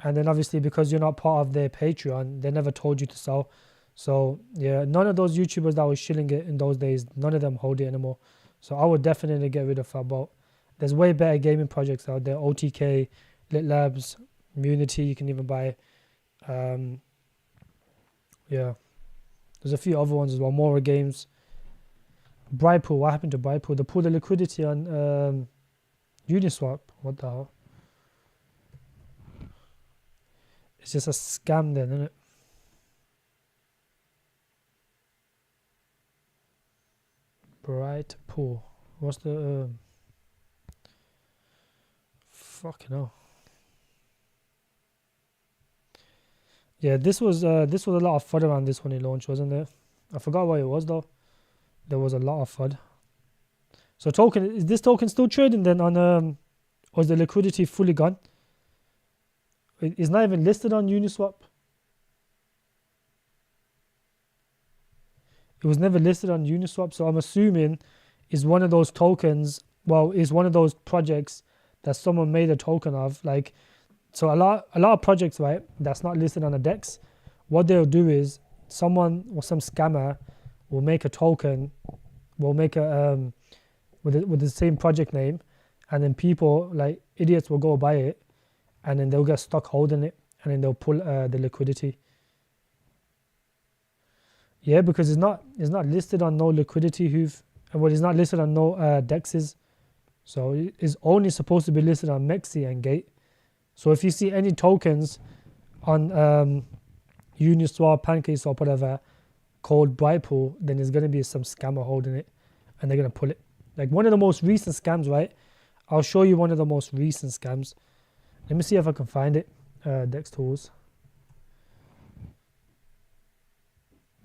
And then obviously because you're not part of their Patreon, they never told you to sell. So yeah, none of those YouTubers that was shilling it in those days, none of them hold it anymore. So I would definitely get rid of Fabot. There's way better gaming projects out there. OTK, Lit Labs, Unity, you can even buy. Yeah. There's a few other ones as well. More games. Brightpool. What happened to Brightpool? They pulled the liquidity on Uniswap. What the hell? It's just a scam then, isn't it? Brightpool. What's the... fucking hell. Yeah, this was a lot of FUD around this when it launched, wasn't there? I forgot what it was though. There was a lot of FUD. So token, is this token still trading then on or is the liquidity fully gone? It's not even listed on Uniswap. It was never listed on Uniswap, so I'm assuming it's one of those tokens, well, it's one of those projects that someone made a token of. Like, so a lot of projects, right, that's not listed on the DEX, what they'll do is someone or some scammer will make a token, will make a with the same project name, and then people like idiots will go buy it, and then they'll get stuck holding it, and then they'll pull the liquidity. Yeah, because it's not listed on no liquidity it's not listed on no DEXs, so it's only supposed to be listed on Mexi and Gate. So if you see any tokens on Uniswap, PancakeSwap, whatever, called Brightpool, then there's going to be some scammer holding it, and they're going to pull it. Like one of the most recent scams, right? I'll show you one of the most recent scams. Let me see if I can find it. Dex tools.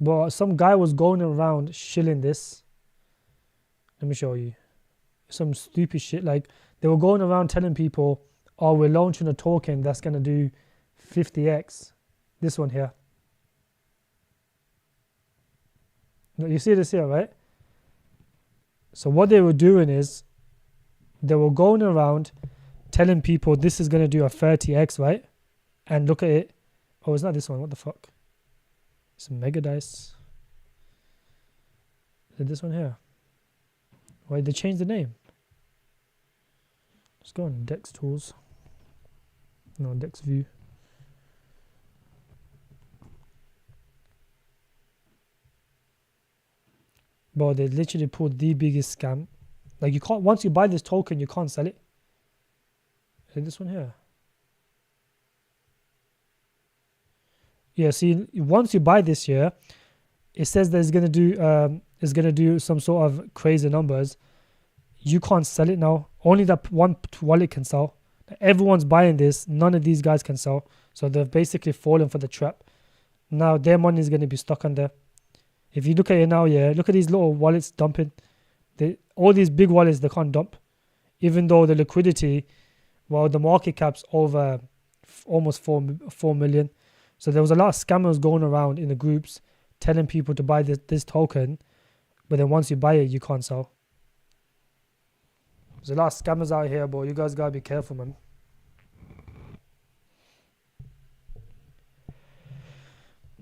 But some guy was going around shilling this. Let me show you. Some stupid shit. Like they were going around telling people, oh, we're launching a token that's going to do 50x. This one here. You see this here, right? So what they were doing is they were going around telling people this is going to do a 30x, right? And look at it. Oh, it's not this one. What the fuck? It's Mega Dice. Is it this one here? Why did they change the name? Let's go on Dex Tools. No, Dex View. Bro, they literally pulled the biggest scam. Like, you can't, once you buy this token, you can't sell it. Is it this one here? Yeah, see, once you buy this here, it says that it's gonna do some sort of crazy numbers. You can't sell it now. Only that one wallet can sell. Everyone's buying this. None of these guys can sell. So they've basically fallen for the trap. Now their money is going to be stuck on there. If you look at it now, yeah, look at these little wallets dumping. All these big wallets, they can't dump. Even though the liquidity, well, the market cap's over almost 4 million. So there was a lot of scammers going around in the groups telling people to buy this token. But then once you buy it, you can't sell. There's a lot of scammers out here, bro. You guys gotta be careful, man.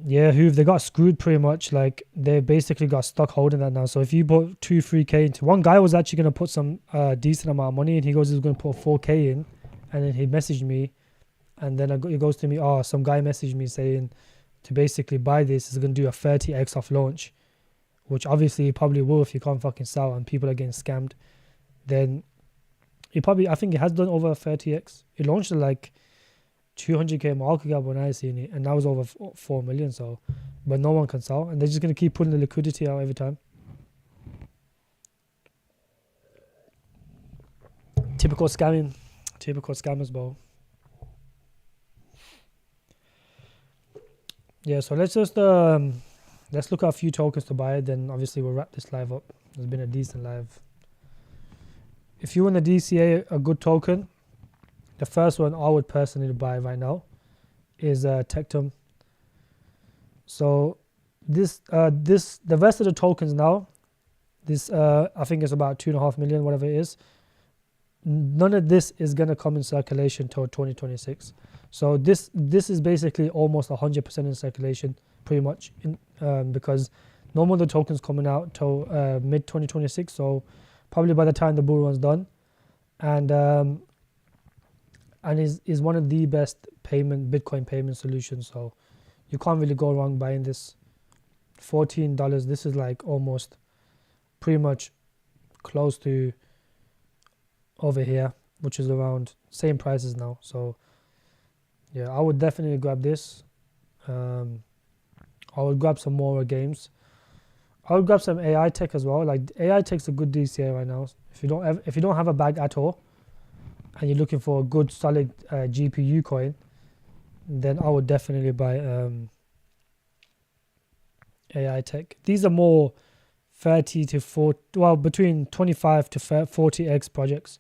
Yeah, they got screwed pretty much. Like, they basically got stuck holding that now. So if you put 2-3k into, one guy was actually gonna put some decent amount of money, and he goes, he's gonna put 4k in, and then he messaged me, and then he goes to me, some guy messaged me saying to basically buy this is gonna do a 30x off launch, which obviously he probably will if you can't fucking sell and people are getting scammed. Then I think it has done over 30x. It launched at like 200k market cap when I seen it, and that was over 4 million. So, but no one can sell, and they're just gonna keep putting the liquidity out every time. Typical scammers, bro. Yeah, so let's just let's look at a few tokens to buy. Then obviously we'll wrap this live up. It's been a decent live. If you want a DCA, a good token, the first one I would personally buy right now is Tectum. So the rest of the tokens now, I think it's about 2.5 million, whatever it is. None of this is gonna come in circulation till 2026. So this is basically almost 100% in circulation, pretty much, because no more of the tokens coming out till mid 2026. So probably by the time the bull run's done, and is one of the best Bitcoin payment solutions. So you can't really go wrong buying this. $14. This is like almost pretty much close to over here, which is around same prices now. So yeah, I would definitely grab this. I would grab some more games. I would grab some AI tech as well. Like, AI tech's a good DCA right now. If you don't have a bag at all, and you're looking for a good solid GPU coin, then I would definitely buy AI tech. These are more 30 to 40, well, between 25 to 40x projects.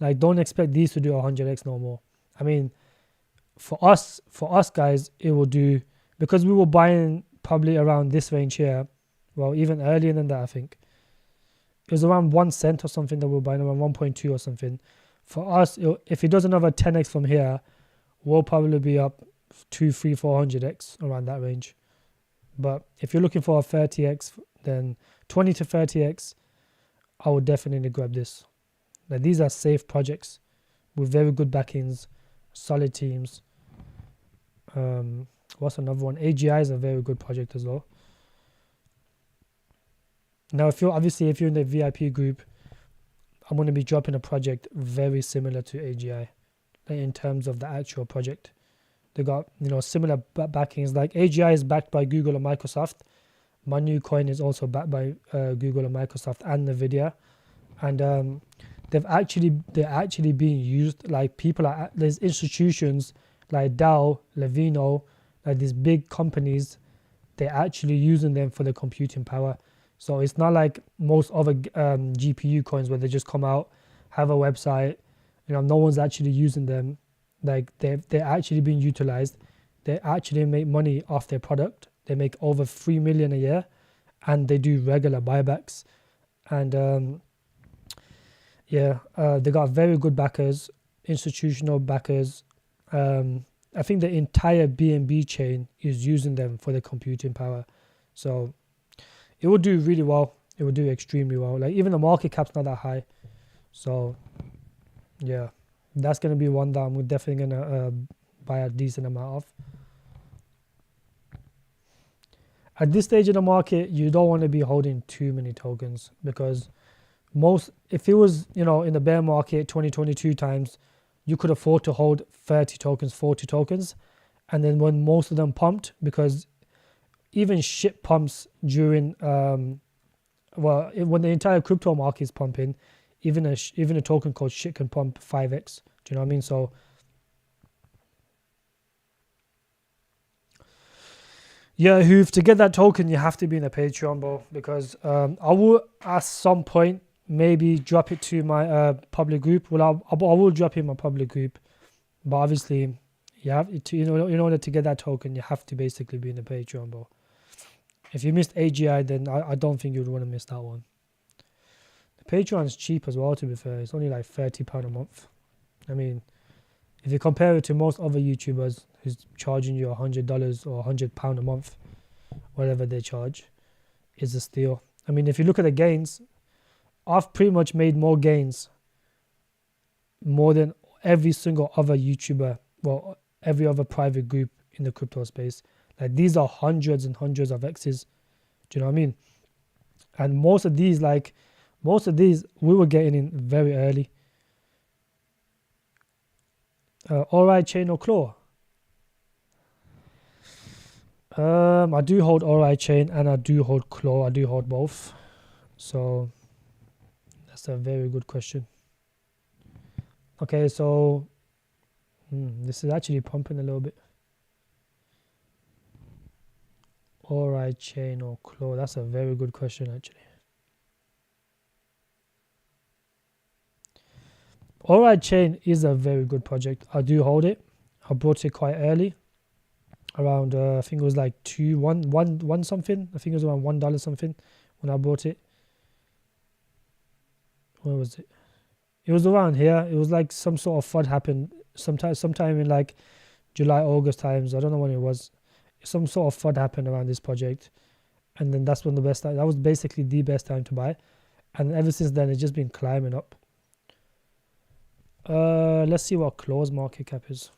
Like, don't expect these to do 100x no more. I mean, for us guys, it will do, because we were buying probably around this range here. Well, even earlier than that, I think. It was around 1 cent or something that we were buying, around 1.2 or something. For us, if it does another 10x from here, we'll probably be up 2, 3, 400x around that range. But if you're looking for a 30x, then 20 to 30x, I would definitely grab this. Like, these are safe projects with very good backings, solid teams. What's another one? AGI is a very good project as well. Now, if you're in the VIP group, I'm going to be dropping a project very similar to AGI in terms of the actual project. They got, similar backings. Like, AGI is backed by Google and Microsoft. My new coin is also backed by Google and Microsoft and Nvidia, and they're actually being used. Like, there's institutions like Dow, Levino, like these big companies, they're actually using them for the computing power. So it's not like most other GPU coins where they just come out, have a website, no one's actually using them. Like, they're actually being utilized. They actually make money off their product. They make over 3 million a year, and they do regular buybacks. And Yeah, they got very good backers, institutional backers. I think the entire BNB chain is using them for the computing power. So it will do really well. It will do extremely well. Like even the market cap's not that high. So yeah, that's going to be one that I'm definitely going to buy a decent amount of. At this stage of the market, you don't want to be holding too many tokens because if it was, in the bear market 2022 times, you could afford to hold 30 tokens, 40 tokens. And then when most of them pumped, because even shit pumps during, when the entire crypto market is pumping, even a token called shit can pump 5x. Do you know what I mean? So yeah, Hoof, to get that token, you have to be in a Patreon, bro, because I will at some point maybe drop it to my public group. Well, I will drop it in my public group, but obviously you have to, in order to get that token, you have to basically be in the Patreon, bro. If you missed AGI, then I don't think you'd want to miss that one. The Patreon is cheap as well, to be fair. It's only like £30 a month. I mean, if you compare it to most other YouTubers who's charging you $100 or £100 a month, whatever they charge, is a steal. I mean, if you look at the gains, I've pretty much made more gains more than every single other YouTuber, well, every other private group in the crypto space. Like these are hundreds and hundreds of X's. Do you know what I mean? And most of these we were getting in very early. AllRightChain or Claw? I do hold AllRightChain and I do hold Claw. I do hold both. So that's a very good question. Okay, so this is actually pumping a little bit. AllRightChain or Claw? That's a very good question, actually. AllRightChain is a very good project. I do hold it. I bought it quite early, around I think it was like one something. I think it was around $1 something when I bought it. Where was it? It was around here. It was like some sort of FUD happened sometime in like July, August times. I don't know when it was. Some sort of FUD happened around this project, and then that's when that was basically the best time to buy, and ever since then it's just been climbing up. Let's see what Claw's market cap is.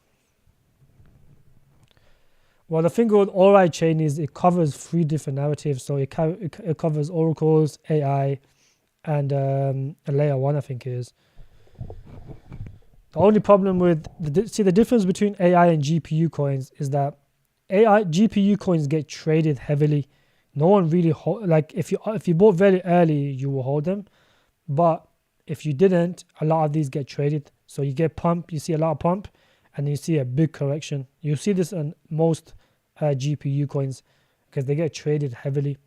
Well, the thing with AllRightChain is it covers 3 different narratives. So it covers oracles, AI, and a layer 1, I think it is. The only problem with the difference between AI and GPU coins is that GPU coins get traded heavily. No one really like if you bought very early, you will hold them, but if you didn't, a lot of these get traded. So you get pump, you see a lot of pump, and you see a big correction. You see this on most GPU coins because they get traded heavily.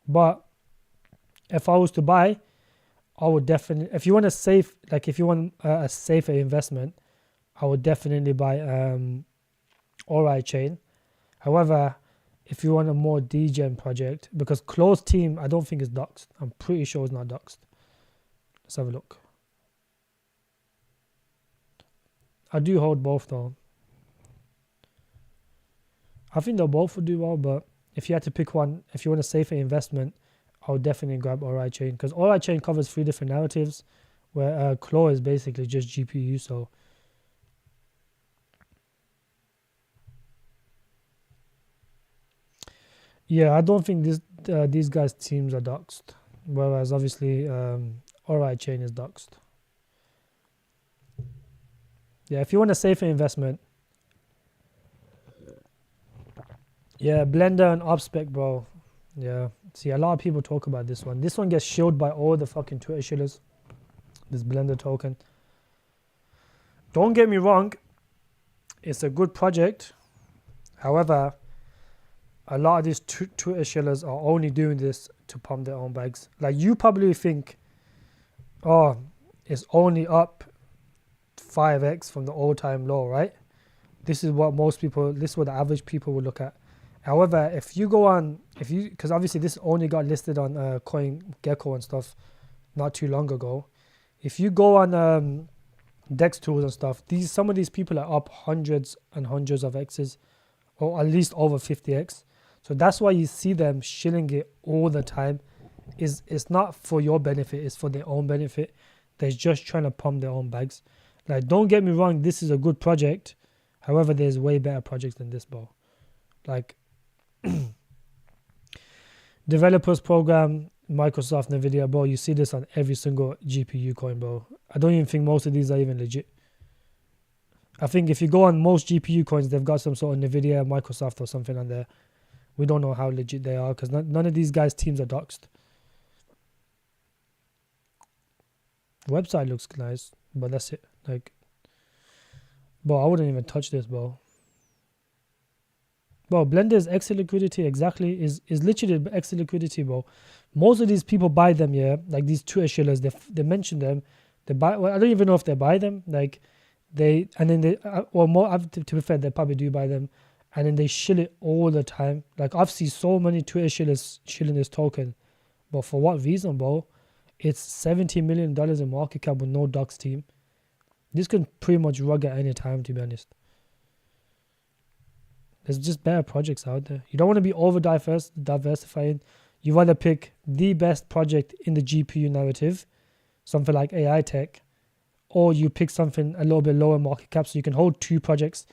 But if I was to buy, I would definitely, if you want a safer investment, I would definitely buy AllRightChain. However, if you want a more degen project, because Claw's team, I don't think is doxed. I'm pretty sure it's not doxed. Let's have a look. I do hold both though. I think they'll both would do well, but if you had to pick one, if you want a safer investment, I would definitely grab AllRightChain, because AllRightChain covers 3 different narratives, where Claw is basically just GPU. So yeah, I don't think these guys' teams are doxed, whereas obviously AllRightChain is doxed. Yeah, if you want a safer investment, yeah, Blender and Upspec, bro. Yeah, see, a lot of people talk about this one. This one gets shilled by all the fucking Twitter shillers. This Blender token. Don't get me wrong, it's a good project. However, a lot of these Twitter shillers are only doing this to pump their own bags. Like, you probably think, oh, it's only up 5x from the all-time low, right? This is what the average people would look at. However, if you go on, because obviously this only got listed on CoinGecko and stuff not too long ago. If you go on Dex tools and stuff, some of these people are up hundreds and hundreds of X's, or at least over 50x. So that's why you see them shilling it all the time. It's not for your benefit, it's for their own benefit. They're just trying to pump their own bags. Like, don't get me wrong, this is a good project. However, there's way better projects than this, bro. Like, developers program, Microsoft, Nvidia, bro. You see this on every single GPU coin, bro. I don't even think most of these are even legit. I think if you go on most GPU coins, they've got some sort of Nvidia, Microsoft or something on there. We don't know how legit they are because none of these guys' teams are doxed. Website looks nice, but that's it. Like, bro, I wouldn't even touch this, bro. Bro, Blender's exit liquidity exactly is literally exit liquidity, bro. Most of these people buy them, yeah. Like these Twitter shillers, they mention them. They buy. Well, I don't even know if they buy them. Like they or more. To be fair, they probably do buy them, and then they shill it all the time. Like I've seen so many Twitter shillers shilling this token, but for what reason, bro? It's $70 million in market cap with no docs team. This can pretty much rug at any time, to be honest. There's just better projects out there. You don't want to be diversifying. You want to pick the best project in the GPU narrative, something like AI tech, or you pick something a little bit lower market cap so you can hold two projects,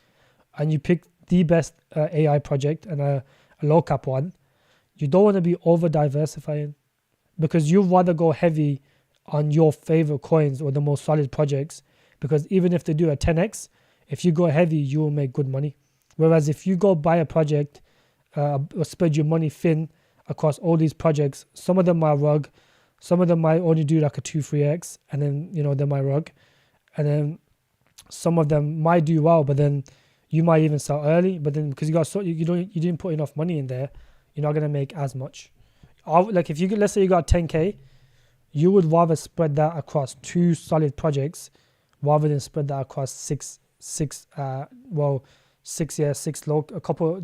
and you pick the best AI project and a low cap one. You don't want to be over diversifying because you'd rather go heavy on your favorite coins or the most solid projects, because even if they do a 10x, if you go heavy, you will make good money. Whereas if you go buy a project or spread your money thin across all these projects, some of them might rug, some of them might only do like a 2-3x, and then they might rug, and then some of them might do well, but then you might even sell early, but then because you didn't put enough money in there, you're not gonna make as much. Like if let's say you got 10k, you would rather spread that across two solid projects rather than spread that across six low,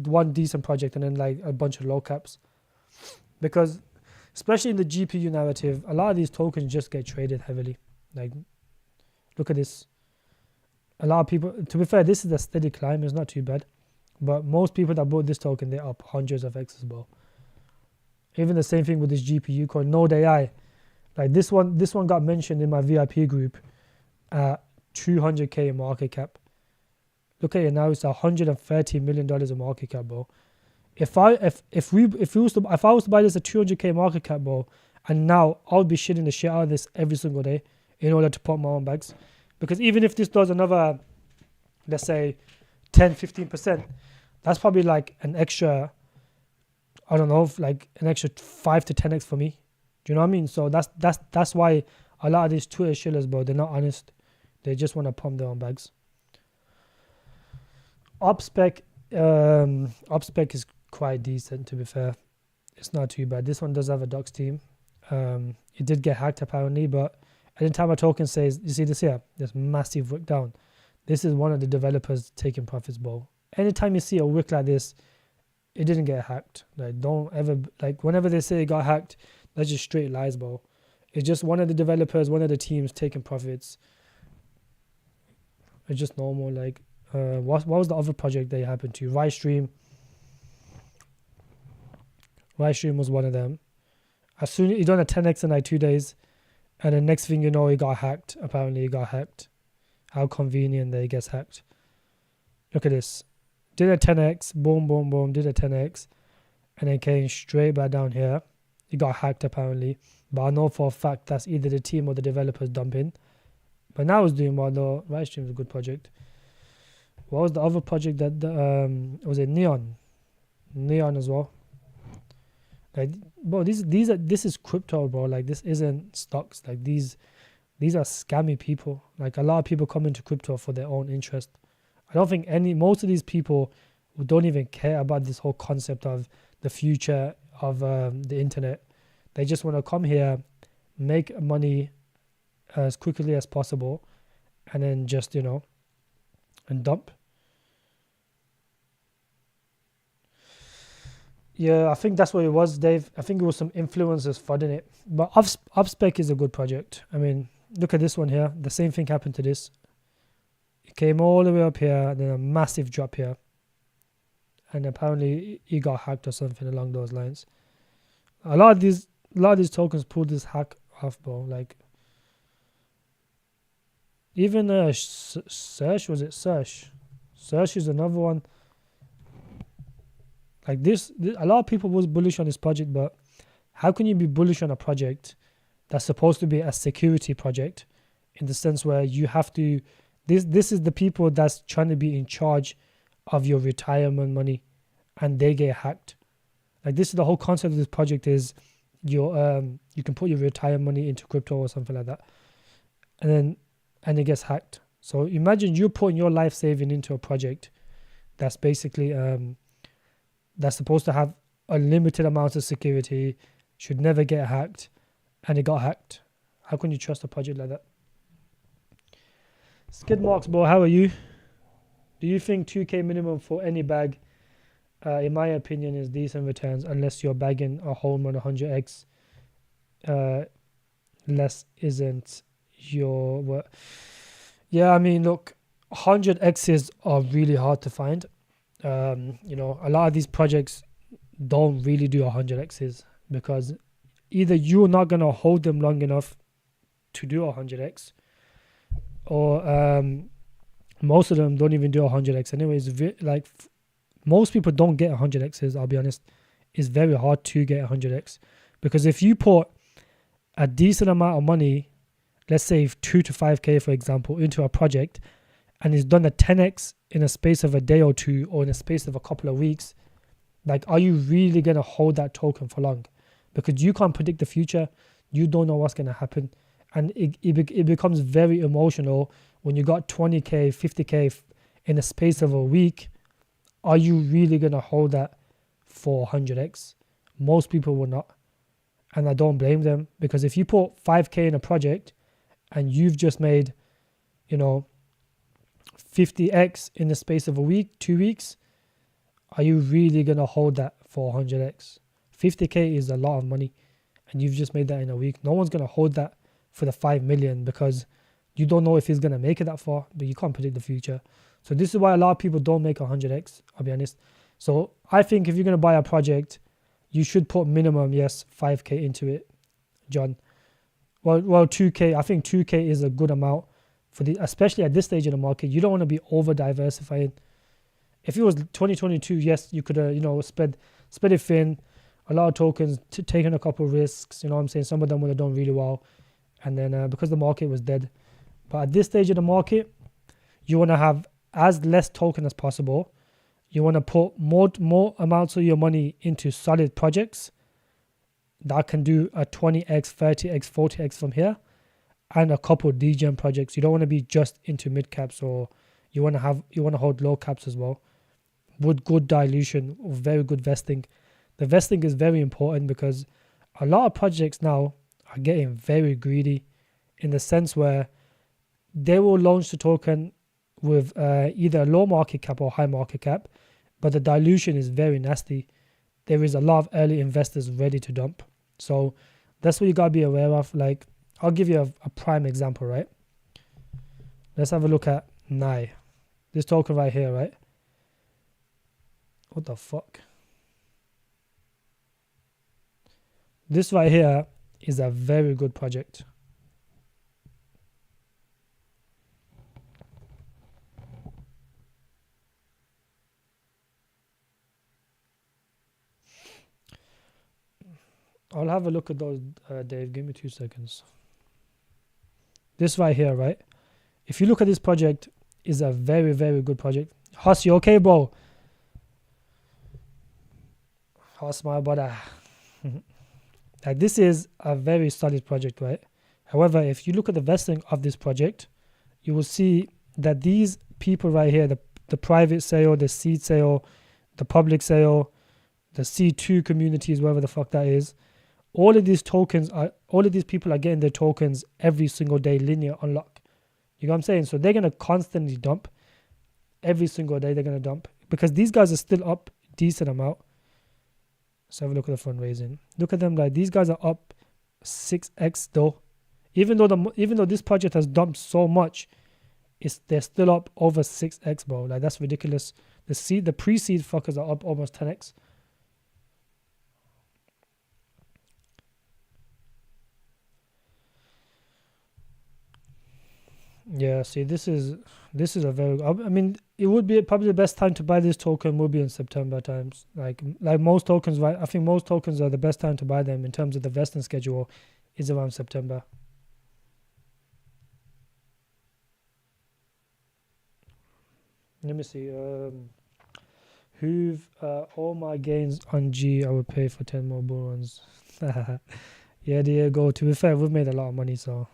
one decent project and then like a bunch of low caps. Because especially in the GPU narrative, a lot of these tokens just get traded heavily. Like, look at this. A lot of people, to be fair, this is a steady climb. It's not too bad. But most people that bought this token, they're up hundreds of X's, bro. Even the same thing with this GPU coin, Node AI. Like this one got mentioned in my VIP group at 200k in market cap. Look at it now, it's $130 million in market cap, bro. If I was to buy this at 200k market cap, bro, and now I'll be shitting the shit out of this every single day in order to pump my own bags. Because even if this does another, let's say 10-15%, that's probably like an extra, I don't know, like an extra 5 to 10x for me. Do you know what I mean? So that's why a lot of these Twitter shillers, bro, they're not honest. They just want to pump their own bags. Upspec is quite decent, to be fair. It's not too bad. This one does have a docs team. It did get hacked apparently, but anytime a token says, you see this here, this massive wick down, this is one of the developers taking profits, bro. Anytime you see a wick like this, it didn't get hacked. Like, don't ever, like, whenever they say it got hacked, that's just straight lies, bro. It's just one of the developers, one of the teams taking profits. It's just normal. Like, what was the other project they happened to? Rystream was one of them. As soon as he done a 10x in like 2 days, and the next thing you know, he got hacked. Apparently, he got hacked. How convenient that he gets hacked. Look at this. Did a 10x, boom, boom, boom, did a 10x, and then came straight back down here. He got hacked apparently, but I know for a fact that's either the team or the developers dumping. But now it's doing well though. Rystream is a good project. What was the other project that was it Neon as well? Like, bro, this is crypto, bro. Like, this isn't stocks. Like, these are scammy people. Like, a lot of people come into crypto for their own interest. I don't think most of these people who don't even care about this whole concept of the future of the internet. They just want to come here, make money as quickly as possible, and then just, and dump. Yeah, I think that's what it was, Dave. I think it was some influencers flooding it. But Upspec is a good project. I mean, look at this one here. The same thing happened to this. It came all the way up here, then a massive drop here. And apparently it got hacked or something along those lines. A lot of these tokens pulled this hack off, bro. Like, even Search, was it Search? Search is another one. Like this, a lot of people was bullish on this project, but how can you be bullish on a project that's supposed to be a security project, in the sense where you have to, this is the people that's trying to be in charge of your retirement money, and they get hacked. Like, this is the whole concept of this project, is your you can put your retirement money into crypto or something like that, and it gets hacked. So imagine you're putting your life saving into a project that's basically that's supposed to have a limited amount of security, should never get hacked, and it got hacked. How can you trust a project like that? Skid Marks, bro, how are you? Do you think 2k minimum for any bag, in my opinion, is decent returns, unless you're bagging a home run 100x? Less isn't your what? Yeah, I mean, look, 100x's are really hard to find. You know, a lot of these projects don't really do 100x's, because either you're not going to hold them long enough to do 100x, or most of them don't even do 100x anyways. Like, most people don't get 100x's, I'll be honest. It's very hard to get 100x, because if you put a decent amount of money, let's say 2 to 5k for example, into a project, and it's done a 10x in a space of a day or two, or in a space of a couple of weeks, like, are you really going to hold that token for long? Because you can't predict the future. You don't know what's going to happen. And it becomes very emotional when you got 20k, 50k in a space of a week. Are you really going to hold that for 100x? Most people will not. And I don't blame them, because if you put 5k in a project and you've just made, you know, 50x in the space of a week, 2 weeks, are you really going to hold that for 100x? 50k is a lot of money, and you've just made that in a week. No one's going to hold that for the 5 million, because you don't know if he's going to make it that far, but you can't predict the future. So this is why a lot of people don't make 100x, I'll be honest. So I think if you're going to buy a project, you should put minimum, yes, 5k into it, John. Well, 2k. I think 2k is a good amount for the, especially at this stage in the market. You don't want to be over diversifying. If it was 2022, yes, you could you know, spread it thin. A lot of tokens, taking a couple of risks. You know what I'm saying? Some of them would have done really well, and then because the market was dead. But at this stage of the market, you want to have as less token as possible. You want to put more amounts of your money into solid projects that can do a 20x, 30x, 40x from here, and a couple of degen projects. You don't want to be just into mid caps, or you want to hold low caps as well, with good dilution, very good vesting. The vesting is very important, because a lot of projects now are getting very greedy, in the sense where they will launch the token with either a low market cap or high market cap, but the dilution is very nasty. There is a lot of early investors ready to dump. So that's what you got to be aware of. Like, I'll give you a prime example, right? Let's have a look at NAI. This token right here, right? What the fuck? This right here is a very good project. I'll have a look at those, Dave. Give me 2 seconds. This right here, right? If you look at this project, is a very, very good project. Huss, you okay, bro? Huss, my brother. Like, this is a very solid project, right? However, if you look at the vesting of this project, you will see that these people right here, the private sale, the seed sale, the public sale, the C2 communities, whatever the fuck that is, all of these people are getting their tokens every single day, linear unlock. You know what I'm saying? So they're going to constantly dump. Every single day they're going to dump, because these guys are still up decent amount. Let's have a look at the fundraising. Look at them, like, these guys are up 6x though. Even though this project has dumped so much, they're still up over 6x, bro. Like, that's ridiculous. The pre-seed fuckers are up almost 10x. Yeah, see, this is a very. I mean, it would be probably the best time to buy this token will be in September times. Like most tokens, right? I think most tokens are the best time to buy them in terms of the vesting schedule is around September. Let me see. All my gains on G I would pay for 10 more bull runs. Yeah, there you go. To be fair, we've made a lot of money, so.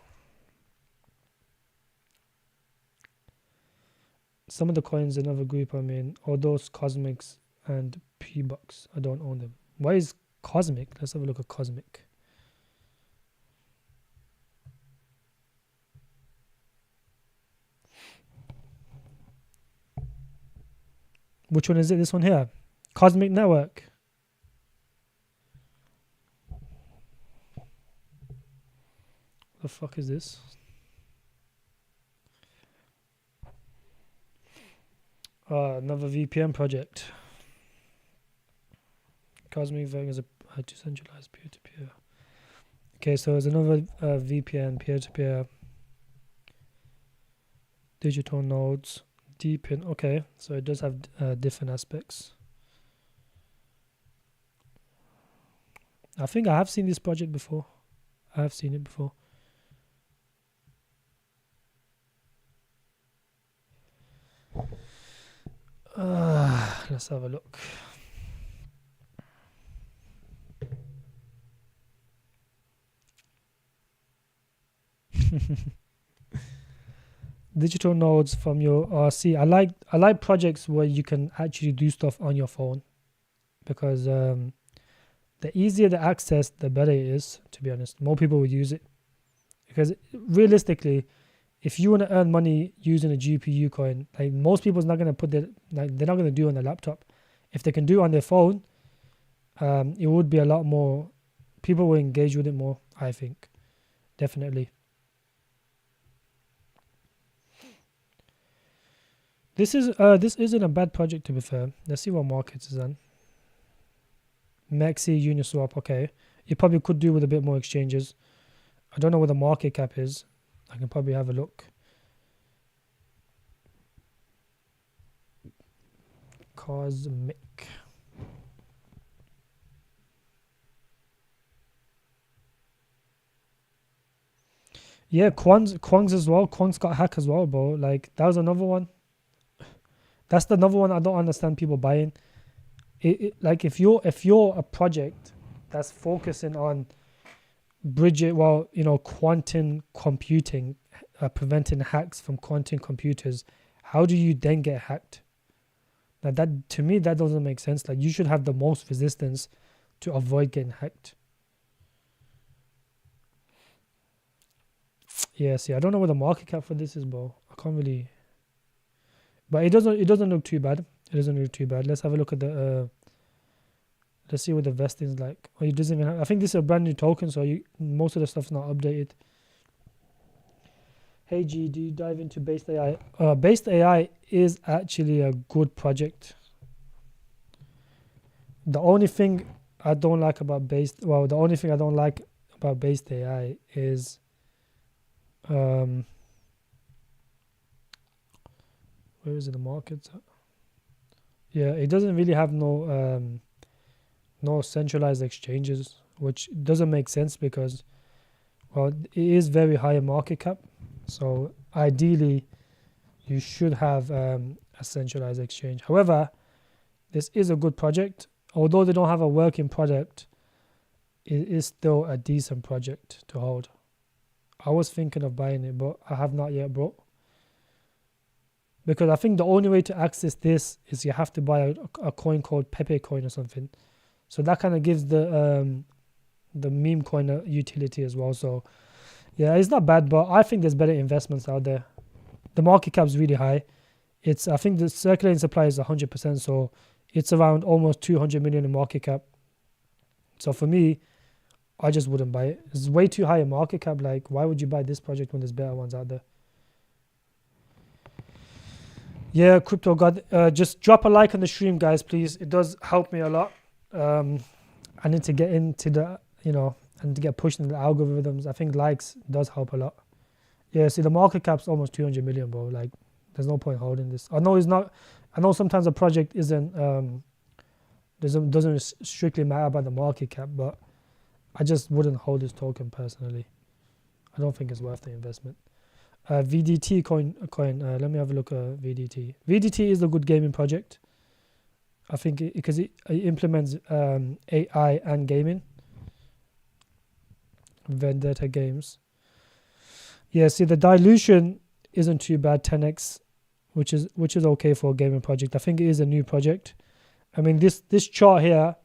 Some of the coins, another group I'm in, all those Cosmics and P-Bucks. I don't own them. Why is Cosmic? Let's have a look at Cosmic. Which one is it? This one here. Cosmic Network. The fuck is this? Another VPN project. Cosmic Network is a decentralized peer-to-peer. Okay, so there's another VPN peer-to-peer. Digital nodes. Deepin. Okay, so it does have different aspects. I think I have seen this project before. I have seen it before. Let's have a look. Digital nodes from your RC. I like projects where you can actually do stuff on your phone, because the easier the access, the better it is. To be honest, more people would use it, because realistically, if you want to earn money using a GPU coin, like most people's not gonna they're not gonna do it on their laptop. If they can do it on their phone, it would be a lot more. People will engage with it more. I think, definitely. This isn't a bad project, to be fair. Let's see what markets is on. Maxi Uniswap. Okay, you probably could do with a bit more exchanges. I don't know what the market cap is. I can probably have a look. Cosmic. Yeah, Quants as well. Quants got hacked as well, bro. Like, that was another one. That's another one I don't understand people buying. Like, if you're a project that's focusing on quantum computing, preventing hacks from quantum computers, how do you then get hacked? Now, that, to me, that doesn't make sense. Like, you should have the most resistance to avoid getting hacked. Yeah, see, I don't know what the market cap for this is, bro. I can't really. But it doesn't look too bad. It doesn't look too bad. Let's have a look at the. Let's see what the vesting is like. Oh, it doesn't even have, I think this is a brand new token, so most of the stuff's not updated. Hey G, do you dive into Based AI? Based AI is actually a good project. The only thing I don't like about Based AI is where is it, the markets? Yeah, it doesn't really have no centralized exchanges, which doesn't make sense because, well, it is very high in market cap. So ideally, you should have a centralized exchange. However, this is a good project. Although they don't have a working product, it is still a decent project to hold. I was thinking of buying it, but I have not yet, bro. Because I think the only way to access this is you have to buy a coin called Pepe coin or something. So that kind of gives the meme coin a utility as well. So yeah, it's not bad, but I think there's better investments out there. The market cap is really high. I think the circulating supply is 100%, so it's around almost 200 million in market cap. So for me, I just wouldn't buy it. It's way too high a market cap. Like, why would you buy this project when there's better ones out there? Yeah, crypto god. Just drop a like on the stream, guys, please. It does help me a lot. I need to get into the, and to get pushed into the algorithms. I think likes does help a lot. Yeah, see, the market cap's almost 200 million, bro. Like, there's no point holding this. I know it's not. I know sometimes a project isn't doesn't strictly matter about the market cap, but I just wouldn't hold this token personally. I don't think it's worth the investment. VDT coin. Let me have a look at VDT. VDT is a good gaming project. I think because it implements AI and gaming. Vendetta Games. Yeah, see, the dilution isn't too bad. 10x, which is okay for a gaming project. I think it is a new project. I mean, this chart here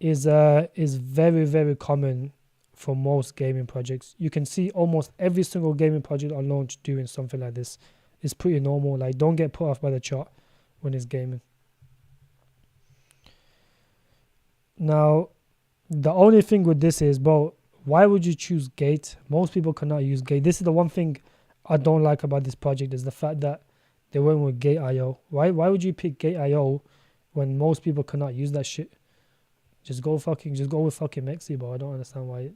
is very, very common for most gaming projects. You can see almost every single gaming project on launch doing something like this. It's pretty normal. Like, don't get put off by the chart when it's gaming. Now, the only thing with this is, bro, why would you choose Gate? Most people cannot use Gate. This is the one thing I don't like about this project, is the fact that they went with Gate.io. Why would you pick Gate.io when most people cannot use that shit? Just go with fucking Mexi, bro. I don't understand why.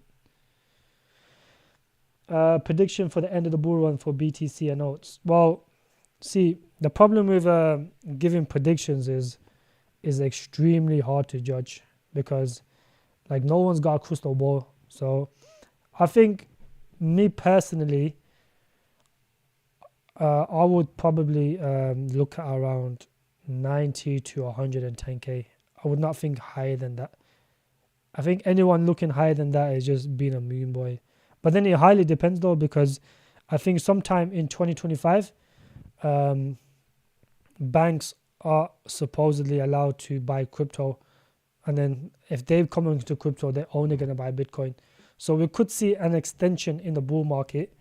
Prediction for the end of the bull run for BTC and oats. Well, see, the problem with giving predictions is extremely hard to judge, because like no one's got a crystal ball. So I think, me personally, I would probably look at around 90 to 110k. I would not think higher than that. I think anyone looking higher than that is just being a mean boy. But then it highly depends though, because I think sometime in 2025, banks are supposedly allowed to buy crypto. And then if they come into crypto, they're only going to buy Bitcoin. So we could see an extension in the bull market,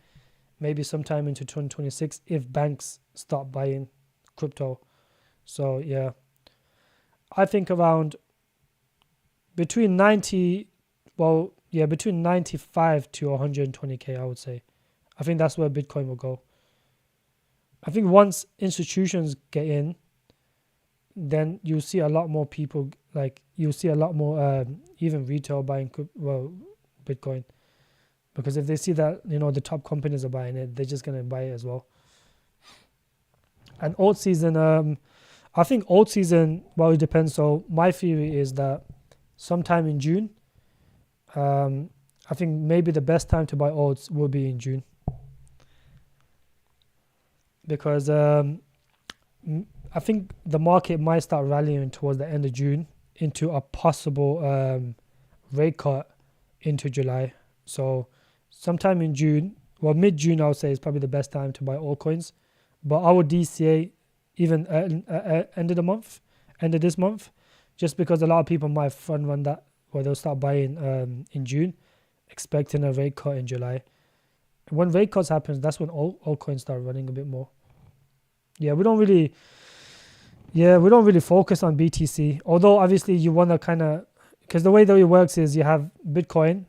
maybe sometime into 2026, if banks start buying crypto. So yeah, I think around between 95 to 120k, I would say. I think that's where Bitcoin will go. I think once institutions get in, then you'll see a lot more people, like you'll see a lot more even retail buying Bitcoin, because if they see that the top companies are buying it, they're just going to buy it as well. And alt season, I think alt season, well, it depends. So my theory is that sometime in June, I think maybe the best time to buy alts will be in June, because I think the market might start rallying towards the end of June into a possible rate cut into July. So sometime in June, well, mid-June, I would say is probably the best time to buy altcoins. But I would DCA even end of this month, just because a lot of people might front run that, where they'll start buying in June, expecting a rate cut in July. When rate cuts happens, that's when altcoins start running a bit more. Yeah, we don't really focus on BTC, although obviously you want to kind of, because the way that it works is you have Bitcoin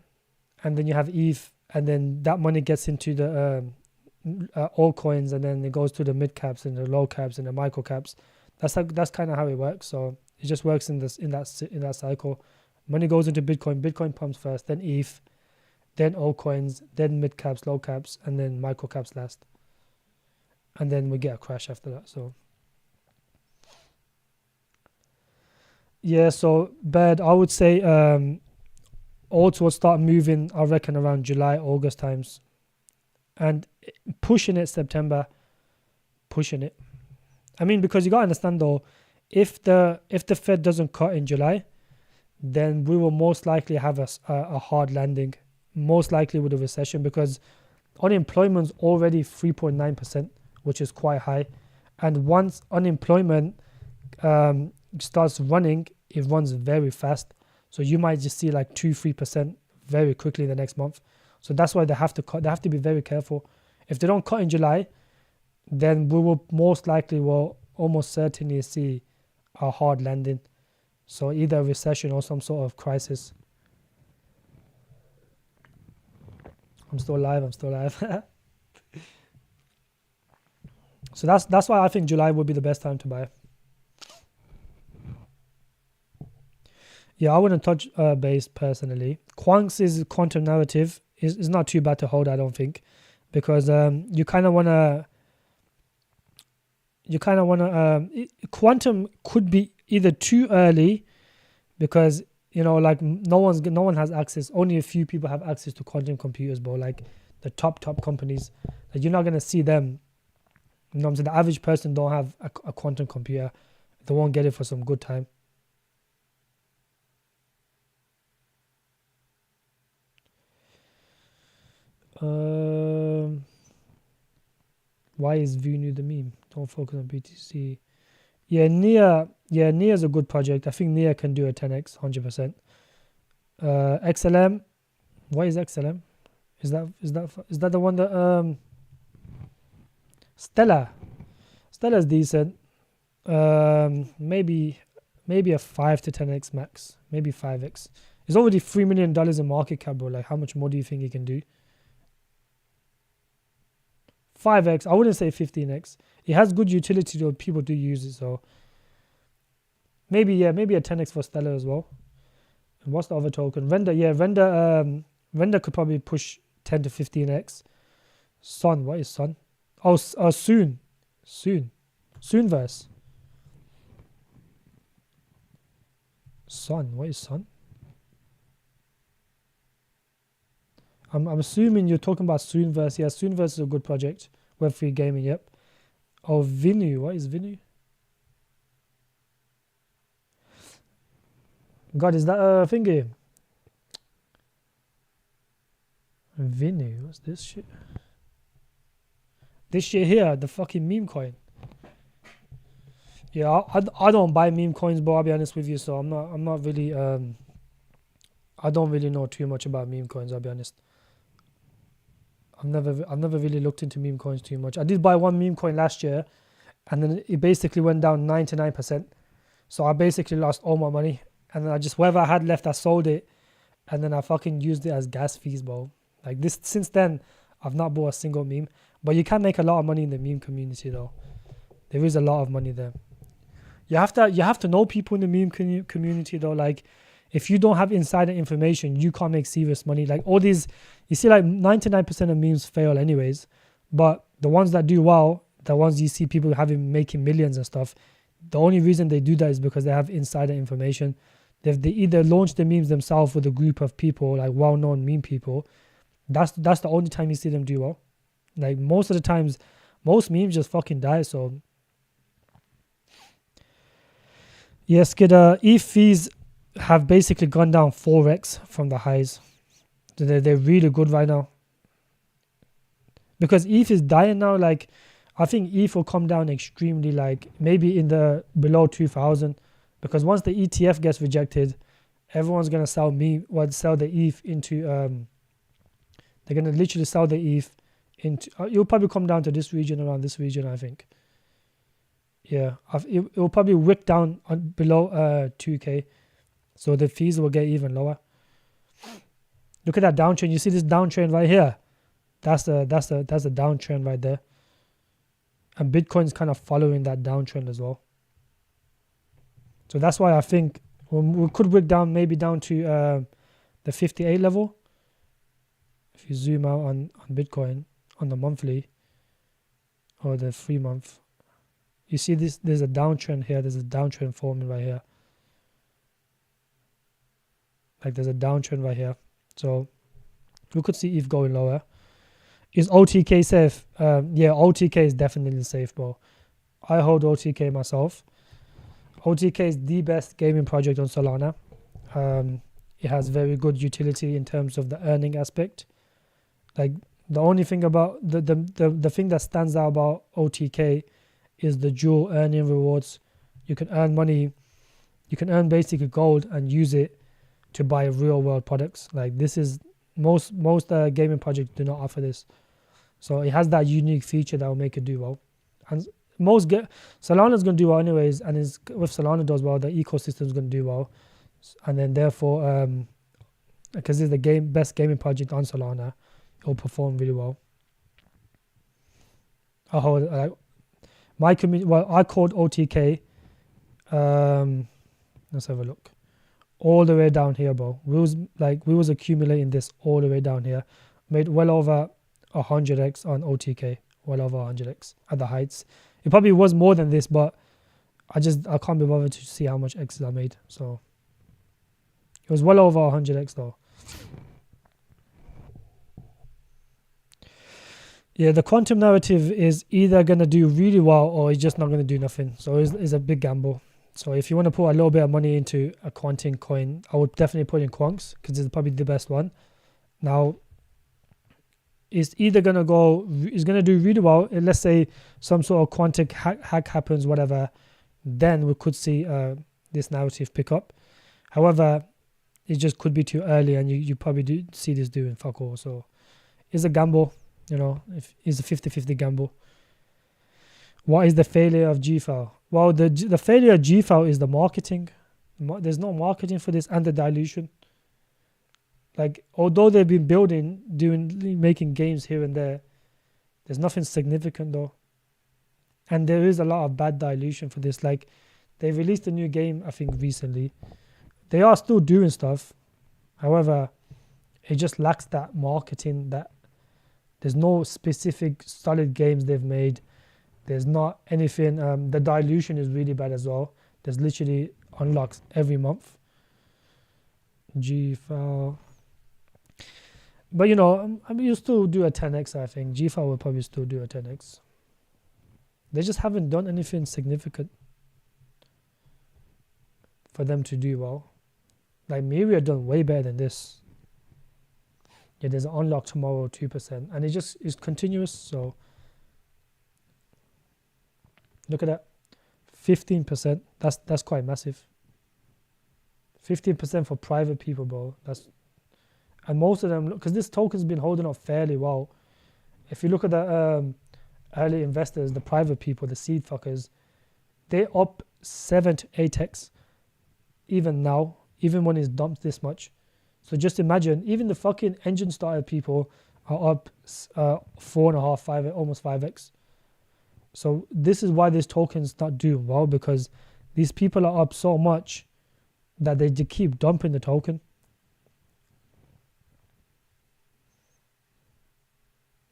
and then you have ETH, and then that money gets into the altcoins, and then it goes to the mid caps and the low caps and the micro caps. That's kind of how it works. So it just works in that cycle. Money goes into Bitcoin. Bitcoin pumps first, then ETH, then altcoins, then mid caps, low caps, and then micro caps last. And then we get a crash after that. So yeah, so bad. I would say alts will start moving, I reckon, around July, August times, and pushing it September, pushing it. I mean, because you gotta understand though, if the Fed doesn't cut in July, then we will most likely have a hard landing, most likely with a recession, because unemployment's already 3.9%, which is quite high. And once unemployment starts running, it runs very fast. So you might just see like 2-3% very quickly the next month. So that's why they have to cut. They have to be very careful. If they don't cut in July, then we will almost certainly see a hard landing. So either a recession or some sort of crisis. I'm still live. So that's why I think July would be the best time to buy. Yeah, I wouldn't touch base personally. Quanks' quantum narrative is not too bad to hold, I don't think, because you kind of wanna quantum could be either too early, because like no one has access. Only a few people have access to quantum computers, bro. Like the top companies, like you're not gonna see them. You know what I'm saying? The average person don't have a quantum computer. They won't get it for some good time. Why is Venu the meme? Don't focus on BTC. Yeah, Nia is a good project. I think Nia can do a 10x, 100%. XLM. What is XLM? Is that the one that Stella's decent. Maybe a 5 to 10x max. Maybe 5x. It's already $3 million in market cap, bro. Like, how much more do you think he can do? 5x. I wouldn't say 15x. It has good utility though. People do use it, so maybe a 10x for Stellar as well. And what's the other token? Render. Yeah, Render could probably push 10 to 15x. Sun. What is Sun? Oh, Soonverse. Sun. What is Sun? I'm assuming you're talking about Soonverse. Yeah, Soonverse is a good project. Web3 gaming, yep. Oh, Vinu. What is Vinu? God, is that a thingy? Vinu. What's this shit? This shit here, the fucking meme coin. Yeah, I don't buy meme coins, bro. I'll be honest with you. So I'm not really I don't really know too much about meme coins. I'll be honest. I've never really looked into meme coins too much. I did buy one meme coin last year, and then it basically went down 99%. So I basically lost all my money, and then whatever I had left, I sold it, and then I fucking used it as gas fees, bro. Like this, since then, I've not bought a single meme. But you can make a lot of money in the meme community, though. There is a lot of money there. You have to know people in the meme community, though. Like, if you don't have insider information, you can't make serious money. Like all these, you see, like 99% of memes fail anyways. But the ones that do well, the ones you see people making millions and stuff, the only reason they do that is because they have insider information. They either launch the memes themselves with a group of people, like well-known meme people. That's the only time you see them do well. Like most of the times, most memes just fucking die. So yes, Skidder, ETH fees have basically gone down 4x from the highs. They're really good right now. Because ETH is dying now. Like, I think ETH will come down extremely, like maybe in the below 2000. Because once the ETF gets rejected, everyone's gonna sell the ETH into they're gonna literally sell the ETH into it'll probably come down to this region, around this region, I think. Yeah, it will probably wick down below 2k, so the fees will get even lower. Look at that downtrend. You see this downtrend right here? That's the downtrend right there. And Bitcoin's kind of following that downtrend as well. So that's why I think we could wick down, maybe down to the 58 level. If you zoom out on Bitcoin on the monthly or the 3 month, you see this. There's a downtrend here. There's a downtrend forming right here. Like there's a downtrend right here. So we could see ETH going lower. Is OTK safe? Yeah, OTK is definitely safe, bro. I hold OTK myself. OTK is the best gaming project on Solana. It has very good utility in terms of the earning aspect. Like the only thing about the thing that stands out about OTK is the dual earning rewards. You can earn money. You can earn basically gold and use it to buy real world products. Like this is most gaming projects do not offer this. So it has that unique feature that will make it do well. And Solana's going to do well anyways, and if Solana does well, the ecosystem is going to do well. And then therefore, because it's the best gaming project on Solana, it'll perform really well. I hold like my community. Well, I called OTK. Let's have a look. All the way down here, bro. We was accumulating this all the way down here. Made well over 100x on OTK. Well over 100x at the heights. It probably was more than this, but I can't be bothered to see how much X's I made. So it was well over 100x though. Yeah, the quantum narrative is either going to do really well or it's just not going to do nothing. So it's a big gamble. So if you want to put a little bit of money into a quantum coin, I would definitely put in Quonks because it's probably the best one. Now, it's either going to do really well. Let's say some sort of quantum hack happens, whatever, then we could see this narrative pick up. However, it just could be too early and you probably do see this doing fuck all. So it's a gamble. You know, it's a 50-50 gamble. What is the failure of GFAO? Well, the failure of GFAO is the marketing. There's no marketing for this and the dilution. Like, although they've been making games here and there, there's nothing significant though. And there is a lot of bad dilution for this. Like, they released a new game, I think, recently. They are still doing stuff. However, it just lacks that marketing, that there's no specific solid games they've made. There's not anything. The dilution is really bad as well. There's literally unlocks every month. GFAO. But you know, I mean, you still do a 10x, I think. GFAO will probably still do a 10x. They just haven't done anything significant for them to do well. Like, maybe I've done way better than this. Yeah, there's an unlock tomorrow, 2%, and it just is continuous. So look at that, 15%. That's quite massive. 15% for private people, bro. And most of them, because this token's been holding up fairly well. If you look at the early investors, the private people, the seed fuckers, they're up 7 to 8x, even now, even when it's dumped this much. So just imagine, even the fucking engine started people are up 4.5, 5, almost 5x. So this is why this token's not doing well, because these people are up so much that they keep dumping the token.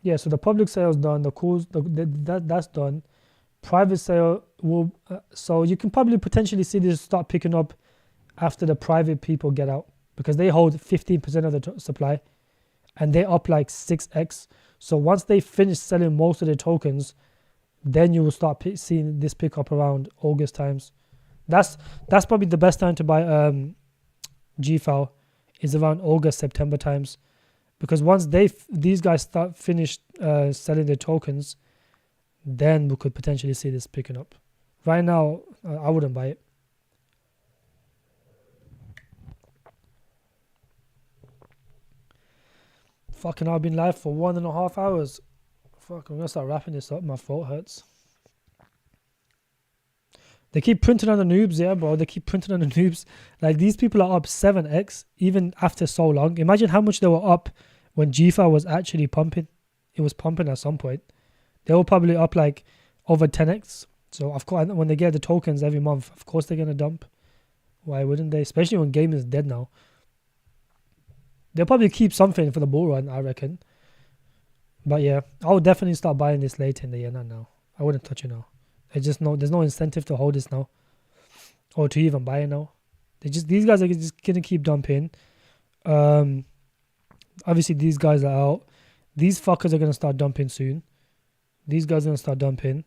Yeah, so the public sale is done, the calls, that's done. Private sale will, so you can probably potentially see this start picking up after the private people get out, because they hold 15% of the supply and they're up like 6x. So once they finish selling most of the tokens, then you will start seeing this pick up around August times. That's probably the best time to buy GFAO, is around August, September times, because once these guys start finished selling their tokens, then we could potentially see this picking up. Right now, I wouldn't buy it. Fucking, I've been live for 1.5 hours. Fuck, I'm gonna start wrapping this up. My throat hurts. They keep printing on the noobs, yeah, bro. They keep printing on the noobs. Like, these people are up 7x even after so long. Imagine how much they were up when GFAO was actually pumping. It was pumping at some point. They were probably up like over 10x. So of course, when they get the tokens every month, of course they're gonna dump. Why wouldn't they? Especially when game is dead now. They'll probably keep something for the bull run, I reckon. But yeah, I would definitely start buying this later in the year, not now. I wouldn't touch it now. There's no incentive to hold this now, or to even buy it now. These guys are just gonna keep dumping. Obviously these guys are out. These fuckers are gonna start dumping soon. These guys are gonna start dumping.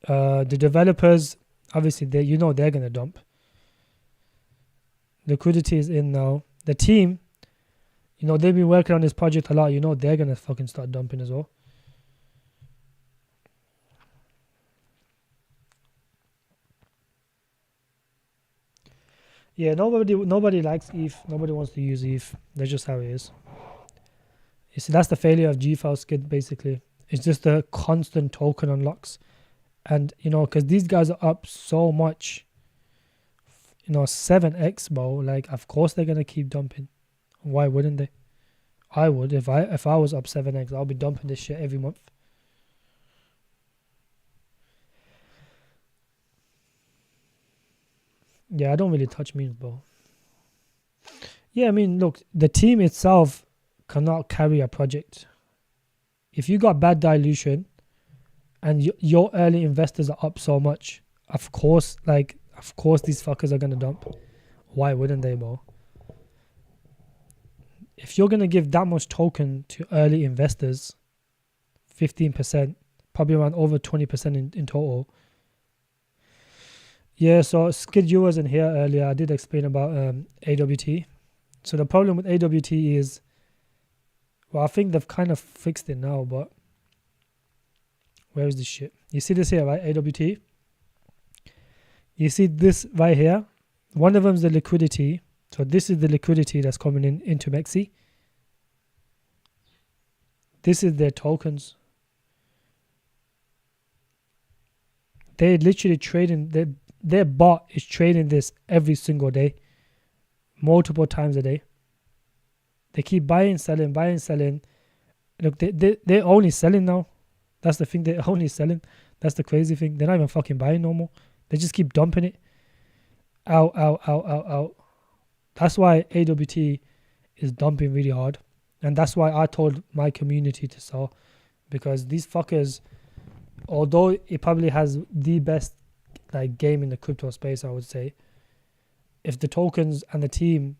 The developers, obviously they're gonna dump. Liquidity is in now. The team, they've been working on this project a lot. They're gonna fucking start dumping as well. Yeah, nobody likes ETH. Nobody wants to use ETH. That's just how it is. You see, that's the failure of GFAO skid, basically. It's just the constant token unlocks. And, because these guys are up so much, 7x, bro. Like, of course they're going to keep dumping. Why wouldn't they? I would if I was up 7x, I'll be dumping this shit every month. Yeah, I don't really touch memes, bro. Yeah, I mean, look, the team itself cannot carry a project. If you got bad dilution and your early investors are up so much, of course these fuckers are gonna dump. Why wouldn't they, bro? If you're gonna give that much token to early investors, 15%, probably around over 20% in total. Yeah, so Skid, you wasn't here earlier. I did explain about AWT. So the problem with AWT is, well, I think they've kind of fixed it now, but where is this shit? You see this here, right? AWT. You see this right here? One of them is the liquidity. So this is the liquidity that's coming into Mexi. This is their tokens. They literally trading, their bot is trading this every single day, multiple times a day. They keep buying, selling. Look, they're only selling now. That's the thing, they're only selling. That's the crazy thing. They're not even fucking buying no more. They just keep dumping it. Out. That's why AWT is dumping really hard. And that's why I told my community to sell. Because these fuckers, although it probably has the best like game in the crypto space, I would say, if the tokens and the team,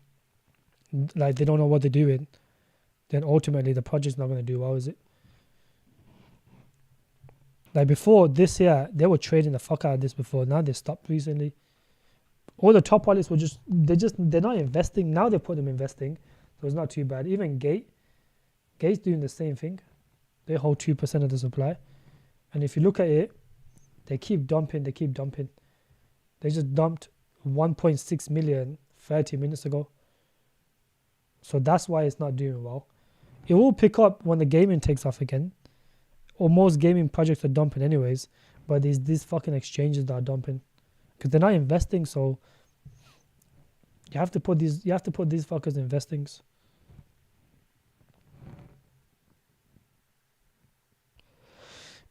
like, they don't know what they're doing, then ultimately the project's not going to do well, is it? Like before this year, they were trading the fuck out of this before. Now they stopped recently. All the top wallets were they're not investing. Now they put them investing. So it's not too bad. Even Gate's doing the same thing. They hold 2% of the supply. And if you look at it, they keep dumping. They just dumped 1.6 million 30 minutes ago. So that's why it's not doing well. It will pick up when the gaming takes off again. Or most gaming projects are dumping anyways. But these fucking exchanges that are dumping. Because they're not investing, so you have to put these fuckers in investings.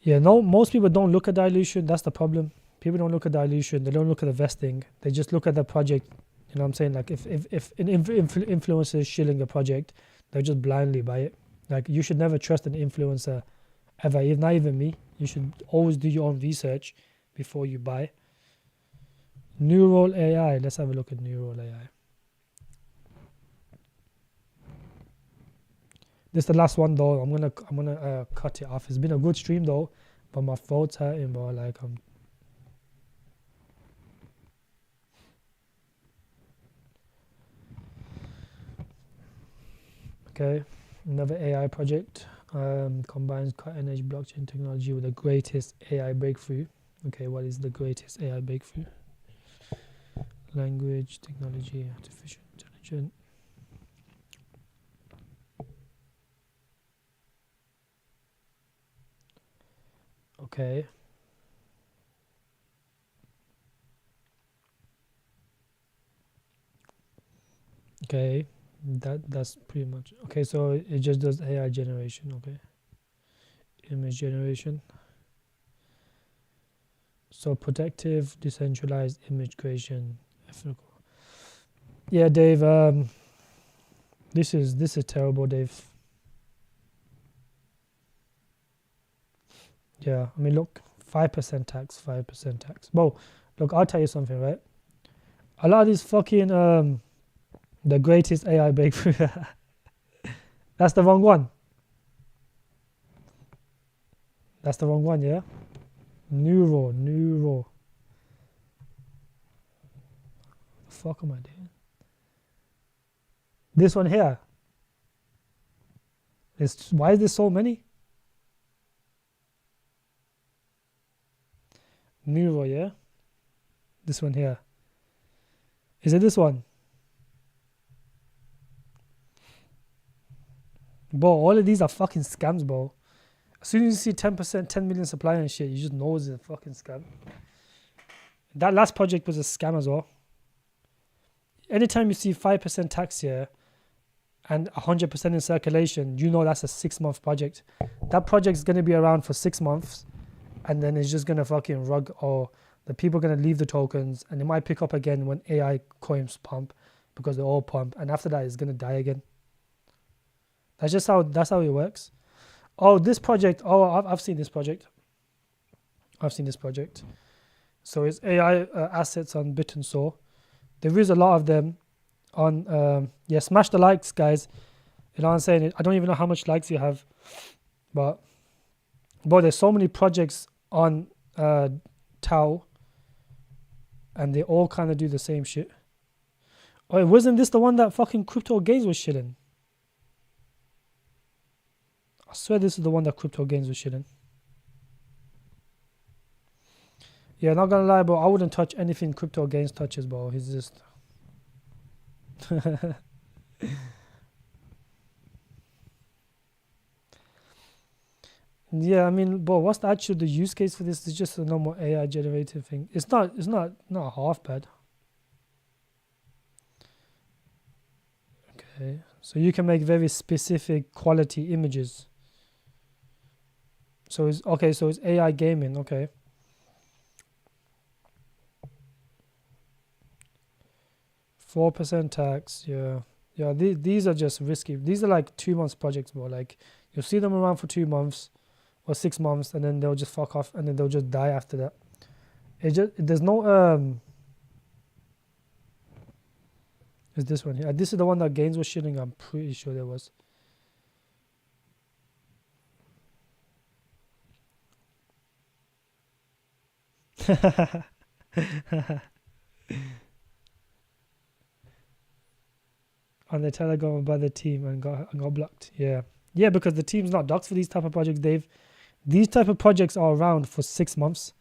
Yeah, no, most people don't look at dilution. That's the problem. People don't look at dilution. They don't look at the vesting. They just look at the project. You know what I'm saying? Like if an influencer is shilling a project, they'll just blindly buy it. Like, you should never trust an influencer ever. Not even me. You should always do your own research before you buy. Neural AI. Let's have a look at Neural AI. This is the last one though. I'm gonna cut it off. It's been a good stream though, but my throat's hurting, bro. Like okay, another AI project combines cutting-edge blockchain technology with the greatest AI breakthrough. Okay, what is the greatest AI breakthrough? Language, technology, artificial intelligence. Okay. Okay, that's pretty much okay. So it just does AI generation. Okay, image generation. So protective, decentralized image creation. Yeah, Dave. This is terrible, Dave. Yeah, I mean, look, 5% tax, 5% tax. Well, look, I'll tell you something, right? A lot of these fucking the greatest AI breakthrough. That's the wrong one. That's the wrong one, yeah? Neural. The fuck am I doing? This one here. Why is there so many? Neural, yeah? This one here. Is it this one? Bro, all of these are fucking scams, bro. As soon as you see 10%, 10 million supply and shit, you just know it's a fucking scam. That last project was a scam as well. Anytime you see 5% tax here and 100% in circulation, you know that's a 6-month project. That project is going to be around for 6 months, and then it's just going to fucking rug, or the people are going to leave the tokens, and it might pick up again when AI coins pump, because they all pump, and after that it's going to die again. That's how it works. Oh, this project. Oh, I've seen this project. So it's AI assets on Bit and Saw. There is a lot of them on. Smash the likes, guys. You know what I'm saying? I don't even know how much likes you have, but there's so many projects on Tau, and they all kind of do the same shit. Oh, wasn't this the one that fucking Crypto Gains was shilling? I swear this is the one that Crypto Gains was shilling. Yeah, not gonna lie, bro. I wouldn't touch anything Crypto Gains touches, bro. He's just. Yeah, I mean, bro, what's the use case for this? It's just a normal AI generated thing. It's not half bad. Okay, so you can make very specific quality images. So it's AI gaming. Okay. 4% tax. Yeah. These are just risky. These are like 2 months projects, bro. Like you'll see them around for 2 months or 6 months, and then they'll just fuck off, and then they'll just die after that. There's no Is this one here? This is the one that Gains was shilling. I'm pretty sure there was. On the Telegram by the team and got blocked. Yeah, because the team's not doxed for these type of projects, Dave. These type of projects are around for 6 months.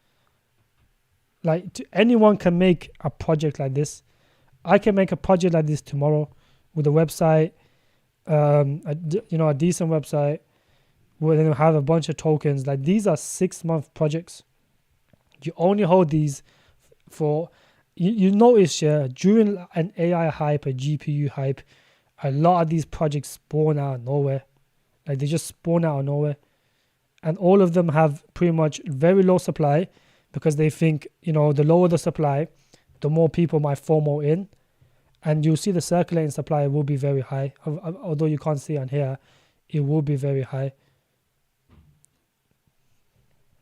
Like anyone can make a project like this. I can make a project like this tomorrow with a website, a decent website, where then have a bunch of tokens. Like these are 6-month projects. You only hold these for. You notice, during an AI hype, a GPU hype, a lot of these projects spawn out of nowhere. Like they just spawn out of nowhere. And all of them have pretty much very low supply, because they think, the lower the supply, the more people might FOMO in. And you'll see the circulating supply will be very high. Although you can't see on here, it will be very high.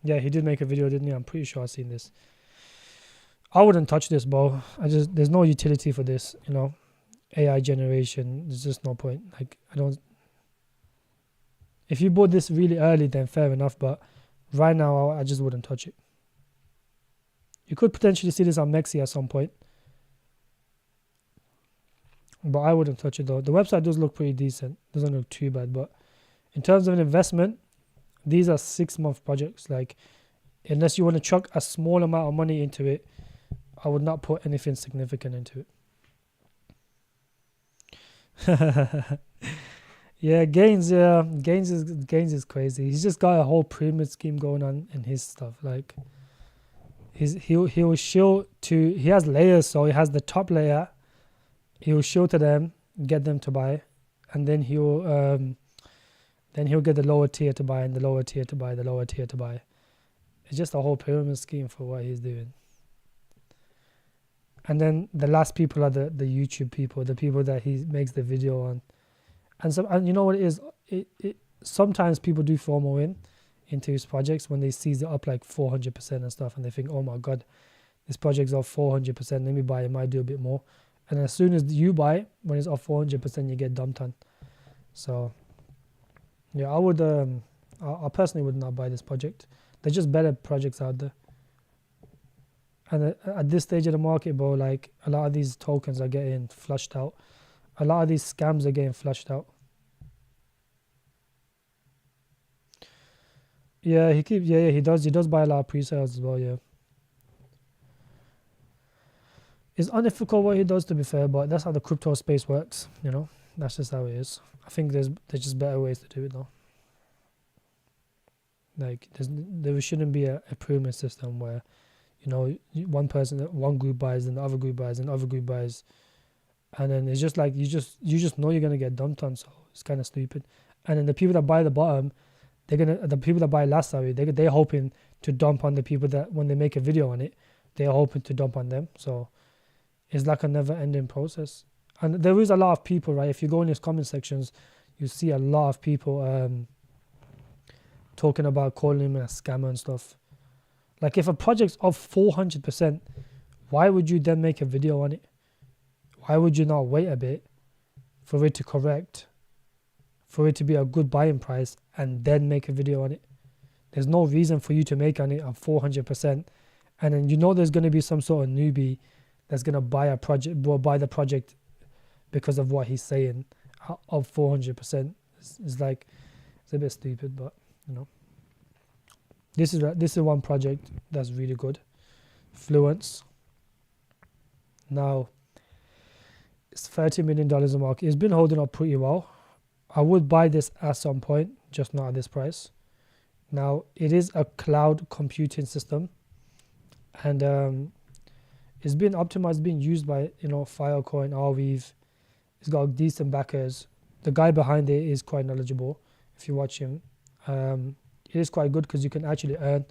Yeah, he did make a video, didn't he? I'm pretty sure I've seen this. I wouldn't touch this, bro. There's no utility for this, AI generation. There's just no point. Like, if you bought this really early, then fair enough. But right now, I just wouldn't touch it. You could potentially see this on Mexi at some point, but I wouldn't touch it though. The website does look pretty decent. Doesn't look too bad. But in terms of an investment, these are 6-month projects. Like, unless you want to chuck a small amount of money into it, I would not put anything significant into it. Yeah, Gains is crazy. He's just got a whole pyramid scheme going on in his stuff. Like, he'll show to. He has layers, so he has the top layer. He'll show to them, get them to buy, and then he'll get the lower tier to buy, and the lower tier to buy, the lower tier to buy. It's just a whole pyramid scheme for what he's doing. And then the last people are the YouTube people, the people that he makes the video on. And you know what it is? It sometimes people do FOMO into his projects when they seize it up like 400% and stuff, and they think, oh my god, this project's off 400%, let me buy it, might do a bit more. And as soon as you buy it, when it's off 400%, you get dumped on. So yeah, I personally would not buy this project. There's just better projects out there. And at this stage of the market, bro, like a lot of these tokens are getting flushed out. A lot of these scams are getting flushed out. Yeah, he does buy a lot of pre-sales as well, yeah. It's unethical what he does, to be fair, but that's how the crypto space works, That's just how it is. I think there's just better ways to do it though. Like there shouldn't be a pyramid system where, one group buys and the other group buys and the other group buys. And then it's just like you just know you're gonna get dumped on, so it's kind of stupid. And then the people that buy the bottom, the people that buy last, sorry, they're hoping to dump on the people that when they make a video on it, they're hoping to dump on them. So it's like a never-ending process. And there is a lot of people, right? If you go in these comment sections, you see a lot of people talking about calling him a scammer and stuff. Like if a project's up 400%, why would you then make a video on it? Why would you not wait a bit for it to correct, for it to be a good buying price, and then make a video on it? There's no reason for you to make on it at 400%, and then you know there's going to be some sort of newbie that's going to buy a project or buy the project because of what he's saying of 400%. It's like, it's a bit stupid, but you know. This is one project that's really good. Fluence. Now, it's $30 million a market. It's been holding up pretty well. I would buy this at some point, just not at this price. Now, it is a cloud computing system, and it's been optimized, being used by Filecoin, Arweave. It's got decent backers. The guy behind it is quite knowledgeable. If you watch him, it is quite good because you can actually earn.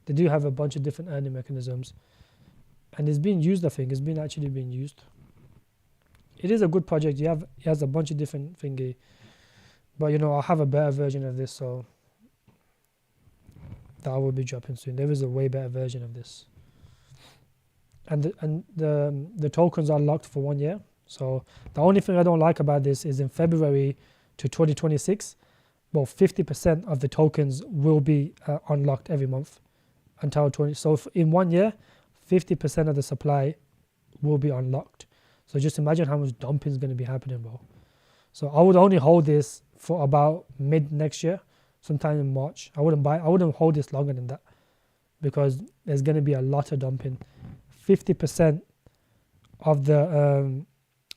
They do have a bunch of different earning mechanisms, and it's being used. I think it's been actually being used. It is a good project. It has a bunch of different thingy, but I'll have a better version of this, so that will be dropping soon. There is a way better version of this, and the tokens are locked for 1 year. So the only thing I don't like about this is in February to 2026, well, 50% of the tokens will be unlocked every month until 20. So in 1 year, 50% of the supply will be unlocked. So just imagine how much dumping is going to be happening, bro. So I would only hold this for about mid next year, sometime in March. I wouldn't hold this longer than that, because there's going to be a lot of dumping. 50% of the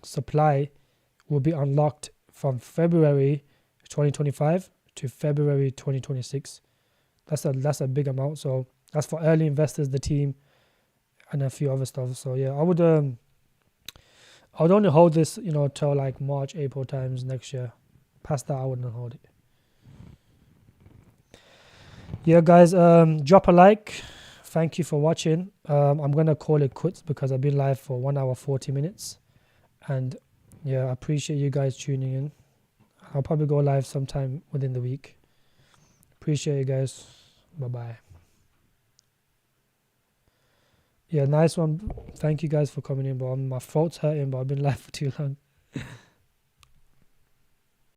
supply will be unlocked from February 2025 to February 2026. That's a big amount. So that's for early investors, the team, and a few other stuff. So yeah, I would only hold this, till like March, April times next year. Past that, I wouldn't hold it. Yeah, guys, drop a like. Thank you for watching. I'm gonna call it quits because I've been live for 1 hour 40 minutes, and yeah, I appreciate you guys tuning in. I'll probably go live sometime within the week. Appreciate you guys. Bye bye. Yeah, nice one. Thank you guys for coming in, but my throat's hurting, but I've been live for too long.